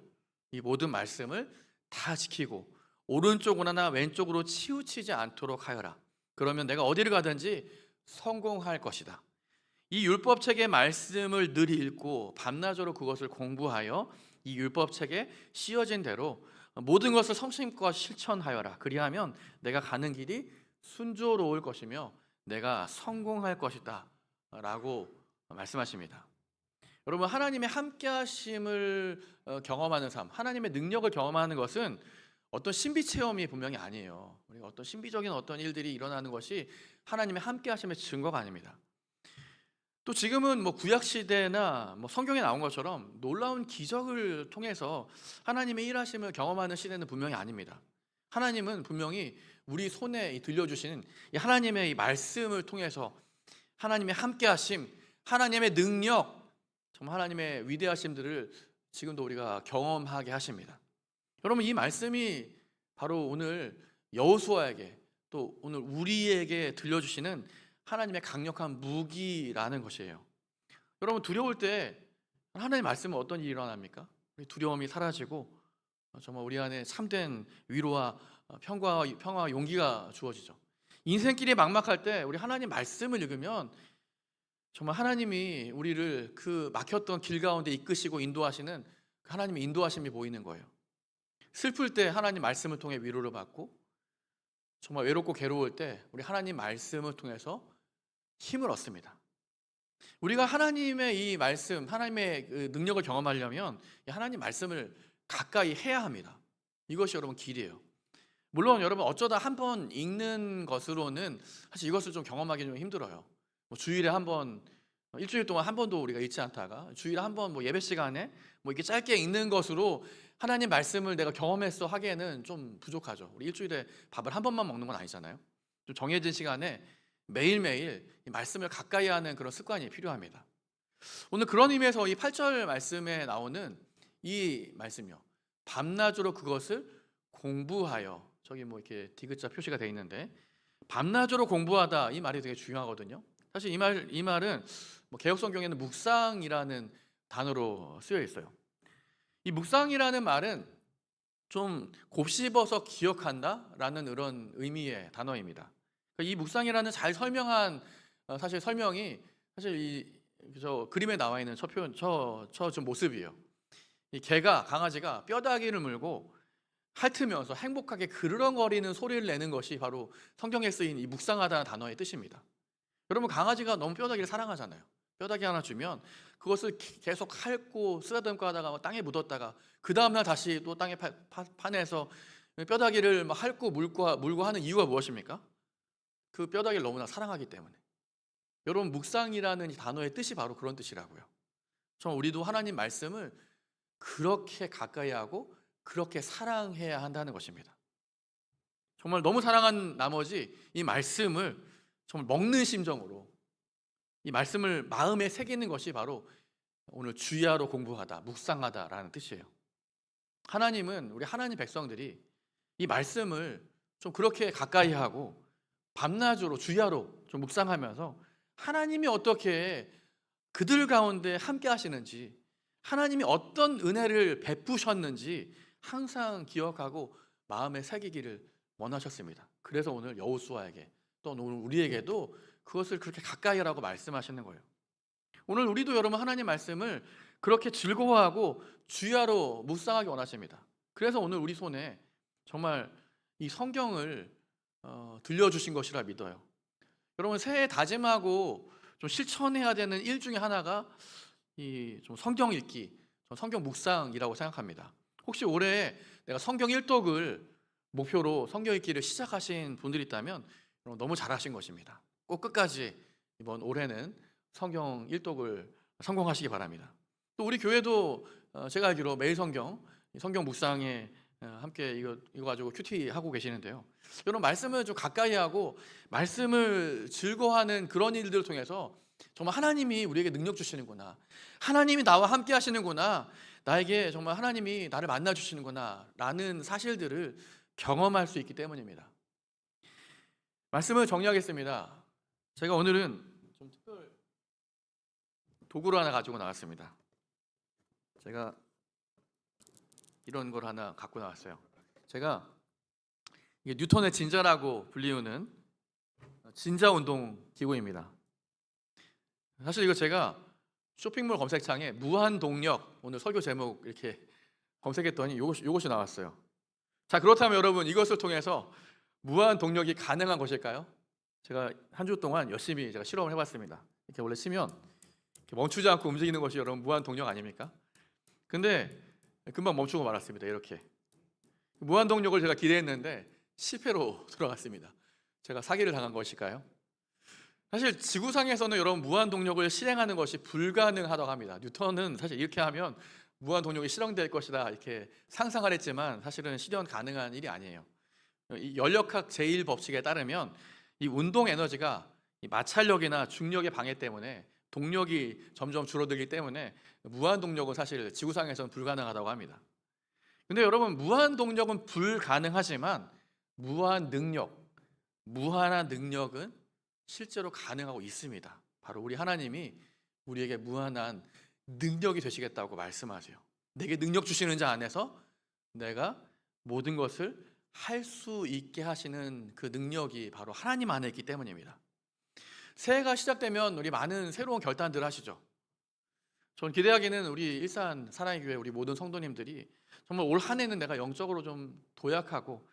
이 모든 말씀을 다 지키고 오른쪽으로나 왼쪽으로 치우치지 않도록 하여라. 그러면 내가 어디를 가든지 성공할 것이다. 이 율법책의 말씀을 늘 읽고 밤낮으로 그것을 공부하여 이 율법책에 씌어진 대로 모든 것을 성심껏 실천하여라. 그리하면 내가 가는 길이 순조로울 것이며 내가 성공할 것이다 라고 말씀하십니다. 여러분, 하나님의 함께하심을 경험하는 삶, 하나님의 능력을 경험하는 것은 어떤 신비 체험이 분명히 아니에요. 우리가 어떤 신비적인 어떤 일들이 일어나는 것이 하나님의 함께하심의 증거가 아닙니다. 또 지금은 구약 시대나 성경에 나온 것처럼 놀라운 기적을 통해서 하나님의 일하심을 경험하는 시대는 분명히 아닙니다. 하나님은 분명히 우리 손에 들려주시는 이 하나님의 이 말씀을 통해서 하나님의 함께하심, 하나님의 능력, 정말 하나님의 위대하심들을 지금도 우리가 경험하게 하십니다. 여러분, 이 말씀이 바로 오늘 여호수아에게 또 오늘 우리에게 들려주시는 하나님의 강력한 무기라는 것이에요. 여러분, 두려울 때 하나님의 말씀은 어떤 일이 일어납니까? 두려움이 사라지고 정말 우리 안에 참된 위로와 평화와 용기가 주어지죠. 인생길이 막막할 때 우리 하나님 말씀을 읽으면 정말 하나님이 우리를 그 막혔던 길 가운데 이끄시고 인도하시는 그 하나님의 인도하심이 보이는 거예요. 슬플 때 하나님 말씀을 통해 위로를 받고, 정말 외롭고 괴로울 때 우리 하나님 말씀을 통해서 힘을 얻습니다. 우리가 하나님의 이 말씀, 하나님의 그 능력을 경험하려면 이 하나님 말씀을 가까이 해야 합니다. 이것이 여러분 길이에요. 물론 여러분 어쩌다 한 번 읽는 것으로는 사실 이것을 좀 경험하기 좀 힘들어요. 뭐 주일에 한 번, 일주일 동안 한 번도 우리가 읽지 않다가 주일에 한 번 뭐 예배 시간에 뭐 이렇게 짧게 읽는 것으로 하나님 말씀을 내가 경험했어 하기에는 좀 부족하죠. 우리 일주일에 밥을 한 번만 먹는 건 아니잖아요. 좀 정해진 시간에 매일매일 이 말씀을 가까이 하는 그런 습관이 필요합니다. 오늘 그런 의미에서 이 8절 말씀에 나오는 이 말씀이요, 밤낮으로 그것을 공부하여, 저기 뭐 이렇게 디귿자 표시가 되어 있는데 밤낮으로 공부하다, 이 말이 되게 중요하거든요. 사실 이 말은 뭐 개역 성경에는 묵상이라는 단어로 쓰여 있어요. 이 묵상이라는 말은 좀 곱씹어서 기억한다라는 그런 의미의 단어입니다. 이 묵상이라는 잘 설명한 사실 설명이 사실 저 그림에 나와 있는 저 표현, 저 지금 모습이에요. 이 개가, 강아지가 뼈다귀를 물고 핥으면서 행복하게 그르렁거리는 소리를 내는 것이 바로 성경에 쓰인 이 묵상하다는 단어의 뜻입니다. 여러분, 강아지가 너무 뼈다귀를 사랑하잖아요. 뼈다귀 하나 주면 그것을 계속 핥고 쓰다듬고 하다가 땅에 묻었다가 그 다음날 다시 또 땅에 파내서 뼈다귀를 막 핥고 물고 하는 이유가 무엇입니까? 그 뼈다귀를 너무나 사랑하기 때문에. 여러분, 묵상이라는 이 단어의 뜻이 바로 그런 뜻이라고요. 정말 우리도 하나님 말씀을 그렇게 가까이 하고 그렇게 사랑해야 한다는 것입니다. 정말 너무 사랑한 나머지 이 말씀을 정말 먹는 심정으로 이 말씀을 마음에 새기는 것이 바로 오늘 주야로 공부하다, 묵상하다라는 뜻이에요. 하나님은 우리 하나님 백성들이 이 말씀을 좀 그렇게 가까이 하고 밤낮으로 주야로 좀 묵상하면서 하나님이 어떻게 그들 가운데 함께 하시는지, 하나님이 어떤 은혜를 베푸셨는지 항상 기억하고 마음에 새기기를 원하셨습니다. 그래서 오늘 여호수아에게 또 오늘 우리에게도 그것을 그렇게 가까이 하라고 말씀하시는 거예요. 오늘 우리도 여러분 하나님 말씀을 그렇게 즐거워하고 주야로 묵상하기 원하십니다. 그래서 오늘 우리 손에 정말 이 성경을 들려주신 것이라 믿어요. 여러분, 새해 다짐하고 좀 실천해야 되는 일 중에 하나가 이 좀 성경 읽기, 성경 묵상이라고 생각합니다. 혹시 올해 내가 성경 일독을 목표로 성경 읽기를 시작하신 분들이 있다면 너무 잘하신 것입니다. 꼭 끝까지 이번 올해는 성경 일독을 성공하시기 바랍니다. 또 우리 교회도 제가 알기로 매일 성경 묵상에 함께 이거 가지고 큐티 하고 계시는데요. 여러분, 말씀을 좀 가까이 하고 말씀을 즐거워하는 그런 일들을 통해서 정말 하나님이 우리에게 능력 주시는구나, 하나님이 나와 함께 하시는구나, 나에게 정말 하나님이 나를 만나 주시는구나 라는 사실들을 경험할 수 있기 때문입니다. 말씀을 정리하겠습니다. 제가 오늘은 좀 특별 도구를 하나 가지고 나왔습니다. 제가 이런 걸 하나 갖고 나왔어요. 제가 이게 뉴턴의 진자라고 불리우는 진자 운동 기구입니다. 사실 이거 제가 쇼핑몰 검색창에 무한 동력, 오늘 설교 제목 이렇게 검색했더니 이것이 나왔어요. 자, 그렇다면 여러분, 이것을 통해서 무한 동력이 가능한 것일까요? 제가 한 주 동안 열심히 제가 실험을 해봤습니다. 이렇게 원래 치면 이렇게 멈추지 않고 움직이는 것이 여러분 무한 동력 아닙니까? 근데 금방 멈추고 말았습니다. 이렇게 무한 동력을 제가 기대했는데 실패로 돌아갔습니다. 제가 사기를 당한 것일까요? 사실 지구상에서는 여러분 무한 동력을 실행하는 것이 불가능하다고 합니다. 뉴턴은 사실 이렇게 하면 무한 동력이 실현될 것이다 이렇게 상상을 했지만 사실은 실현 가능한 일이 아니에요. 이 연력학 제1법칙에 따르면 이 운동 에너지가 이 마찰력이나 중력의 방해 때문에 동력이 점점 줄어들기 때문에 무한 동력은 사실 지구상에서는 불가능하다고 합니다. 근데 여러분, 무한 동력은 불가능하지만 무한 능력, 무한한 능력은 실제로 가능하고 있습니다. 바로 우리 하나님이 우리에게 무한한 능력이 되시겠다고 말씀하세요. 내게 능력 주시는 자 안에서 내가 모든 것을 할 수 있게 하시는 그 능력이 바로 하나님 안에 있기 때문입니다. 새해가 시작되면 우리 많은 새로운 결단들을 하시죠. 저는 기대하기는 우리 일산 사랑의 교회 우리 모든 성도님들이 정말 올 한 해는 내가 영적으로 좀 도약하고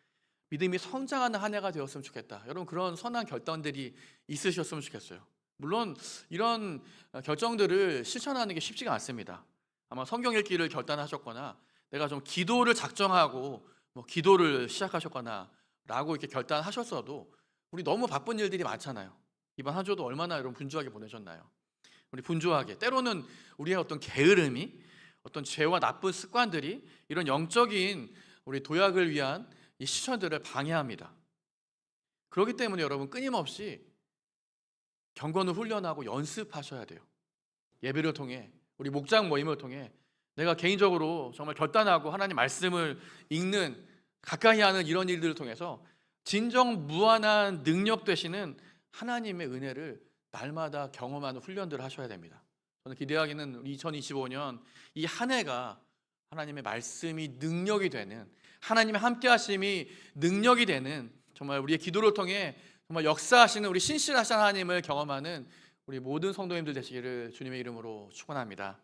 믿음이 성장하는 한 해가 되었으면 좋겠다. 여러분 그런 선한 결단들이 있으셨으면 좋겠어요. 물론 이런 결정들을 실천하는 게 쉽지가 않습니다. 아마 성경 읽기를 결단하셨거나 내가 좀 기도를 작정하고 기도를 시작하셨거나 라고 이렇게 결단하셨어도 우리 너무 바쁜 일들이 많잖아요. 이번 한 주도 얼마나 여러분 분주하게 보내셨나요? 우리 분주하게 때로는 우리의 어떤 게으름이 어떤 죄와 나쁜 습관들이 이런 영적인 우리 도약을 위한 이 실천들을 방해합니다. 그렇기 때문에 여러분 끊임없이 경건을 훈련하고 연습하셔야 돼요. 예배를 통해 우리 목장 모임을 통해 내가 개인적으로 정말 결단하고 하나님 말씀을 읽는 가까이 하는 이런 일들을 통해서 진정 무한한 능력 되시는 하나님의 은혜를 날마다 경험하는 훈련들을 하셔야 됩니다. 저는 기대하기는 2025년 이 한 해가 하나님의 말씀이 능력이 되는, 하나님의 함께 하심이 능력이 되는, 정말 우리의 기도를 통해 정말 역사하시는 우리 신실하신 하나님을 경험하는 우리 모든 성도님들 되시기를 주님의 이름으로 축원합니다.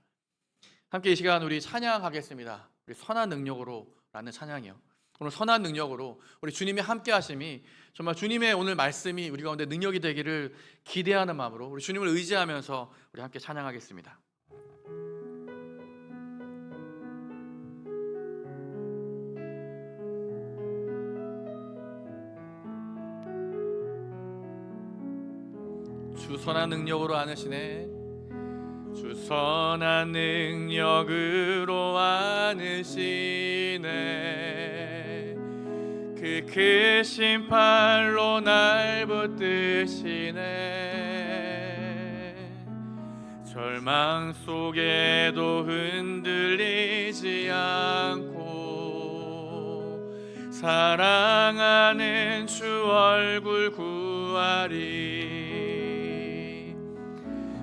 함께 이 시간 우리 찬양하겠습니다. 우리 선한 능력으로 라는 찬양이요. 오늘 선한 능력으로 우리 주님의 함께 하심이 정말 주님의 오늘 말씀이 우리 가운데 능력이 되기를 기대하는 마음으로 우리 주님을 의지하면서 우리 함께 찬양하겠습니다. 주 선한 능력으로 안으시네. 주 선한 능력으로 안으시네. 그 크신 팔로 날 붙드시네. 절망 속에도 흔들리지 않고 사랑하는 주 얼굴 구하리.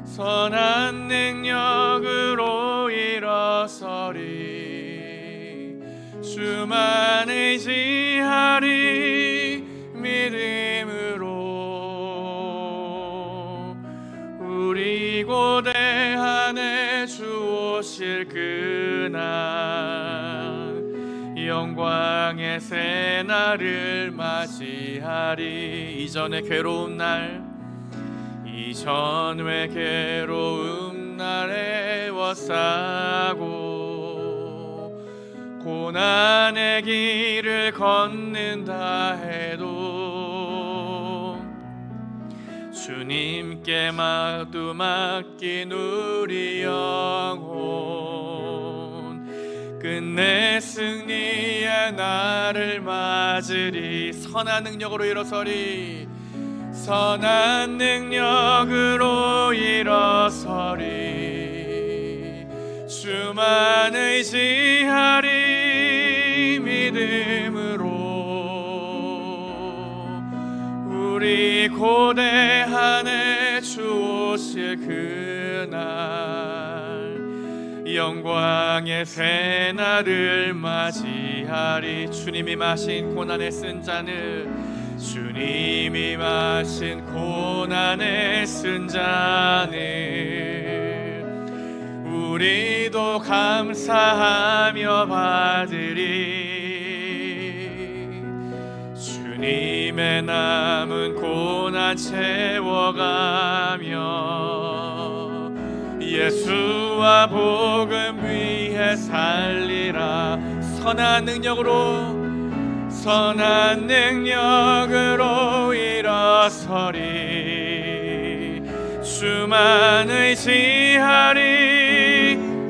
선한 능력으로 일어서리. 주만 의지하리. 믿음으로 우리 고대한에 주 오실 그날 영광의 새날을 맞이하리. 이전의 괴로운 날, 이전 외괴로움 날 애워싸고 고난의 길을 걷는다 해도 주님께 모두 맡긴 우리 영혼 끝내 승리의 날을 맞으리. 선한 능력으로 일어서리. 선한 능력으로 일어서리. 주만 의지하리. 믿음으로 우리 고대한에 주 오실 그날 영광의 새날을 맞이하리. 주님이 마신 고난의 쓴 잔을, 주님이 마신 고난의 쓴 잔을 우리도 감사하며 받으리. 주님의 남은 고난 채워가며 예수와 복음 위해 살리라. 선한 능력으로, 선한 능력으로 일어서리. 주만 의지하리.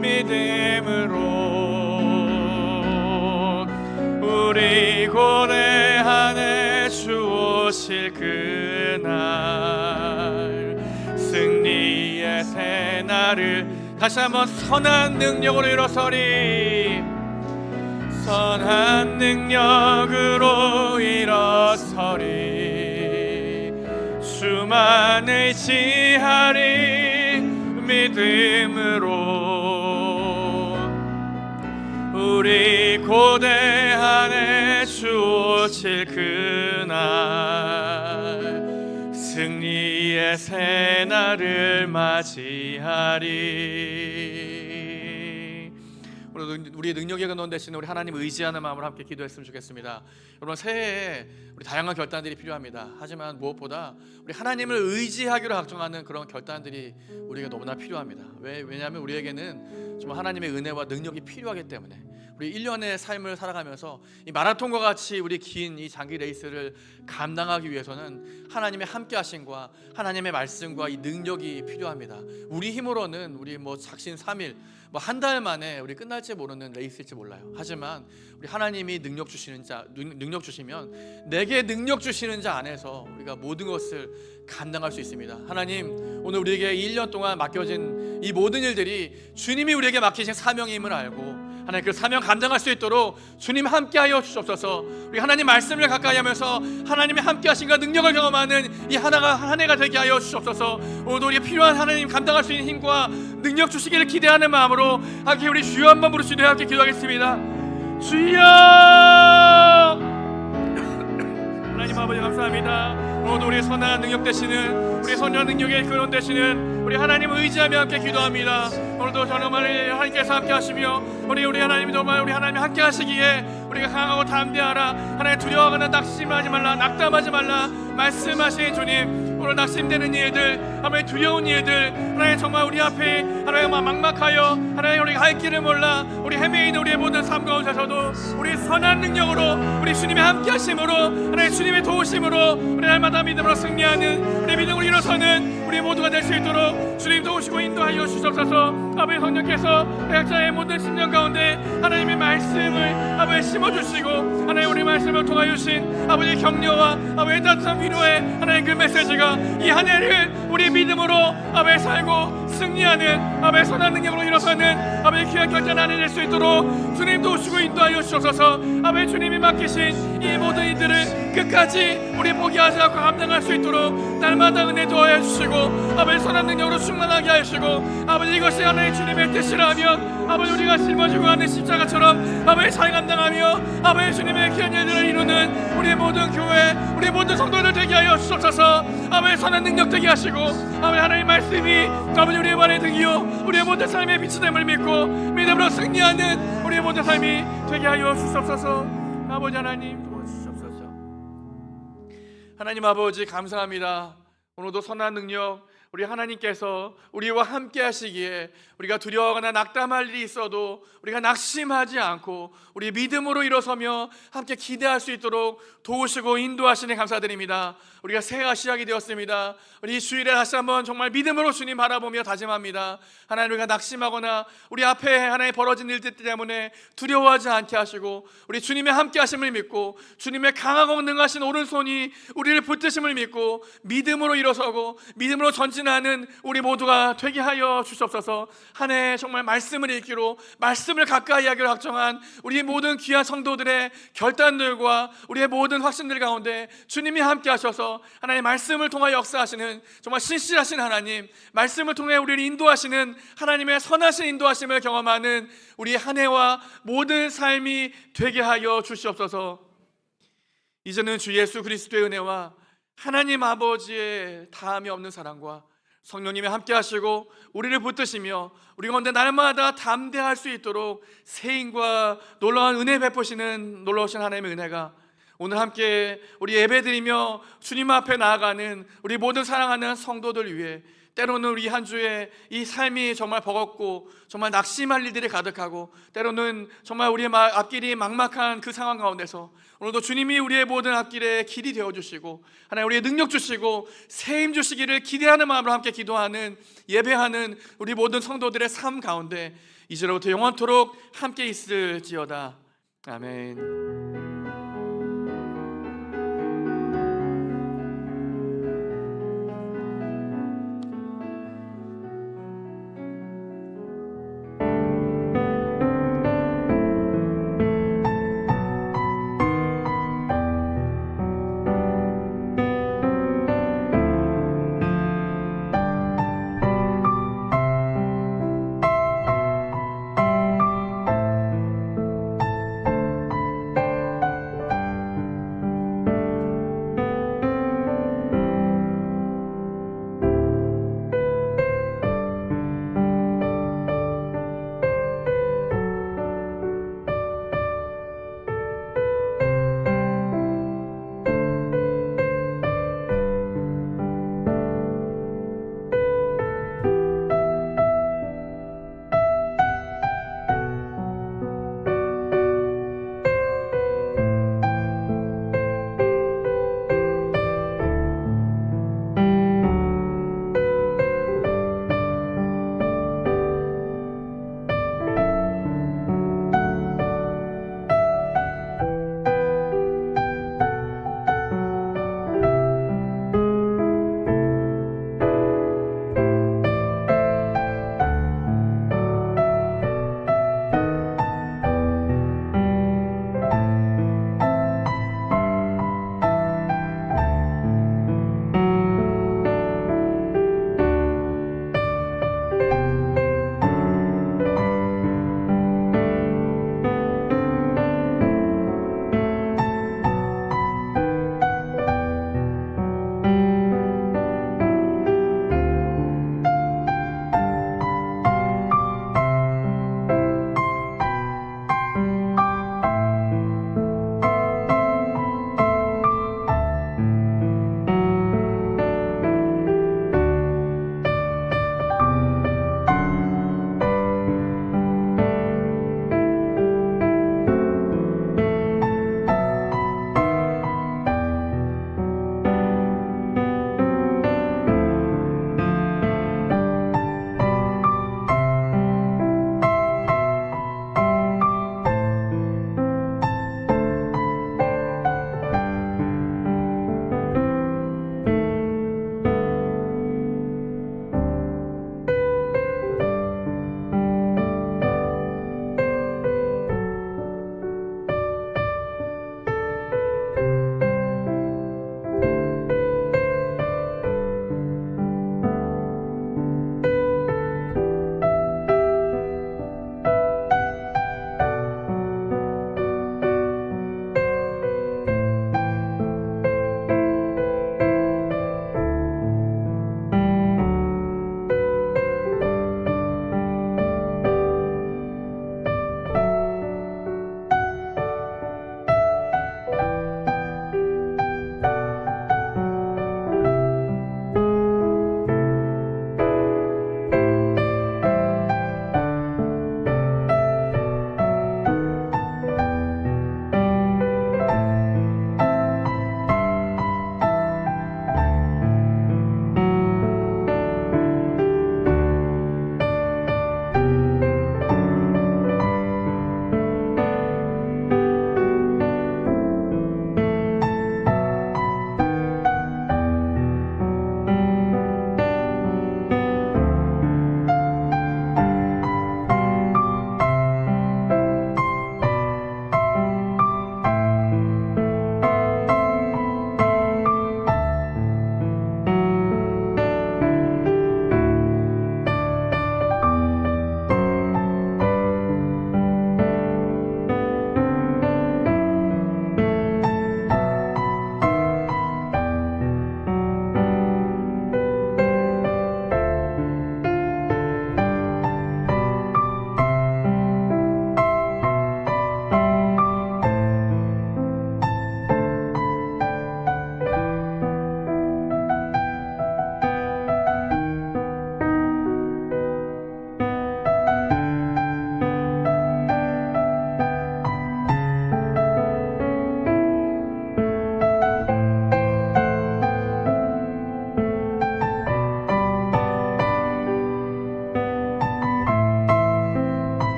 믿음으로 우리 고대한에 주 오실 그날 승리의 새날을 다시 한번 선한 능력으로 일어서리. 선한 능력으로 일어서리. 주만 의지하리. 믿음으로 우리 고대 안에 주오실 그날 승리의 새날을 맞이하리. 오늘 우리의 능력의 근원 되시는 우리 하나님 의지하는 마음으로 함께 기도했으면 좋겠습니다. 여러분, 새해에 우리 다양한 결단들이 필요합니다. 하지만 무엇보다 우리 하나님을 의지하기로 작정하는 그런 결단들이 우리에게 너무나 필요합니다. 왜냐하면 우리에게는 정말 하나님의 은혜와 능력이 필요하기 때문에 우리 1년의 삶을 살아가면서 이 마라톤과 같이 우리 긴 이 장기 레이스를 감당하기 위해서는 하나님의 함께하심과 하나님의 말씀과 이 능력이 필요합니다. 우리 힘으로는 우리 작심 3일 한 달 만에 우리 끝날지 모르는 레이스일지 몰라요. 하지만 우리 하나님이 능력 주시면 내게 능력 주시는 자 안에서 우리가 모든 것을 감당할 수 있습니다. 하나님, 오늘 우리에게 1년 동안 맡겨진 이 모든 일들이 주님이 우리에게 맡기신 사명임을 알고 하나님 그 사명 감당할 수 있도록 주님 함께하여 주옵소서. 우리 하나님 말씀을 가까이 하면서 하나님의 함께하심과 능력을 경험하는 이 한 해가 되게 하여 주옵소서. 오늘도 우리에게 필요한 하나님 감당할 수 있는 힘과 능력 주시기를 기대하는 마음으로 함께 우리 주여 한번 부르시되 함께 기도하겠습니다. 주여! 하나님 아버지 감사합니다. 오늘도 우리의 선한 능력 되시는 우리의 선한 능력의 근원 되시는 우리 하나님을 의지하며 함께 기도합니다. 오늘도 정말 하나님께서 함께 하시며 우리 하나님이 정말 우리 하나님이 함께 하시기에 우리가 강하고 담대하라. 하나님 두려워하거나 낙심하지 말라, 낙담하지 말라 말씀하신 주님, 오늘 낙심되는 일들, 하나님 두려운 일들, 하나님 정말 우리 앞에 하나님 막막하여 하나님 우리가 할 길을 몰라 우리 헤매이는 우리의 모든 삶 가운데서도 우리 선한 능력으로 우리 주님의 함께 하심으로 하나님 주님의 도우심으로 우리 날마다 믿음으로 승리하는 우리 믿음으로 일어서는 우리 모두가 될 수 있도록 주님 도우시고 인도하여 주옵소서. 아버지 성령께서 각자의 모든 심령 가운데 하나님의 말씀을 아버지 심어주시고 하나님 우리 말씀을 통하여 주신 아버지의 격려와 아버지의 따뜻한 위로의 하나님 그 메시지가 이 한 해를 우리 믿음으로 아버지 살고 승리하는 아버지 선한 능력으로 일어서는 아버지 귀한 결단 안에 될 수 있도록 주님 도우시고 인도하여 주옵소서. 아버지 주님이 맡기신 이 모든 일들을 끝까지 우리 포기하지 않고 감당할 수 있도록 날마다 은혜 도와여 주시고 아버지 선한 능력으로 충만하게 하시고 아버지 이것이 하나님 주님의 뜻이라면 아버지 우리가 짊어지고 가는 십자가처럼 아버지 잘 감당하며 아버지 주님의 귀한 일들을 이루는 우리 모든 교회 우리 모든 성도들 되게 하여 주옵소서. 아버지 선한 능력 되게 하시고 아버지 하나님 말씀이 아버지 우리의 발의 등이요 우리의 모든 삶의 빛이 됨을 믿고 믿음으로 승리하는 우리의 모든 삶이 되게 하여 주옵소서. 아버지 하나님 도와주시옵소서. 하나님 아버지 감사합니다. 오늘도 선한 능력 우리 하나님께서 우리와 함께 하시기에 우리가 두려워하거나 낙담할 일이 있어도 우리가 낙심하지 않고 우리 믿음으로 일어서며 함께 기대할 수 있도록 도우시고 인도하시니 감사드립니다. 우리가 새해가 시작이 되었습니다. 우리 이 주일에 다시 한번 정말 믿음으로 주님 바라보며 다짐합니다. 하나님 우리가 낙심하거나 우리 앞에 하나님 벌어진 일들 때문에 두려워하지 않게 하시고 우리 주님의 함께 하심을 믿고 주님의 강하고 능하신 오른손이 우리를 붙드심을 믿고 믿음으로 일어서고 믿음으로 전진하는 우리 모두가 되게 하여 주시옵소서. 한 해 정말 말씀을 읽기로 말씀을 가까이 하기로 작정한 우리 모든 귀한 성도들의 결단들과 우리의 모든 확신들 가운데 주님이 함께 하셔서 하나님 말씀을 통하여 역사하시는 정말 신실하신 하나님, 말씀을 통해 우리를 인도하시는 하나님의 선하신 인도하심을 경험하는 우리 한 해와 모든 삶이 되게 하여 주시옵소서. 이제는 주 예수 그리스도의 은혜와 하나님 아버지의 다함이 없는 사랑과 성령님이 함께 하시고 우리를 붙드시며 우리 가운데 날마다 담대할 수 있도록 세인과 놀라운 은혜 베푸시는 놀라우신 하나님의 은혜가 오늘 함께 우리 예배드리며 주님 앞에 나아가는 우리 모든 사랑하는 성도들 위해 때로는 우리 한 주에 이 삶이 정말 버겁고 정말 낙심할 일들이 가득하고 때로는 정말 우리의 앞길이 막막한 그 상황 가운데서 오늘도 주님이 우리의 모든 앞길에 길이 되어주시고 하나님 우리의 능력 주시고 세임 주시기를 기대하는 마음으로 함께 기도하는 예배하는 우리 모든 성도들의 삶 가운데 이제로부터 영원토록 함께 있을지어다. 아멘.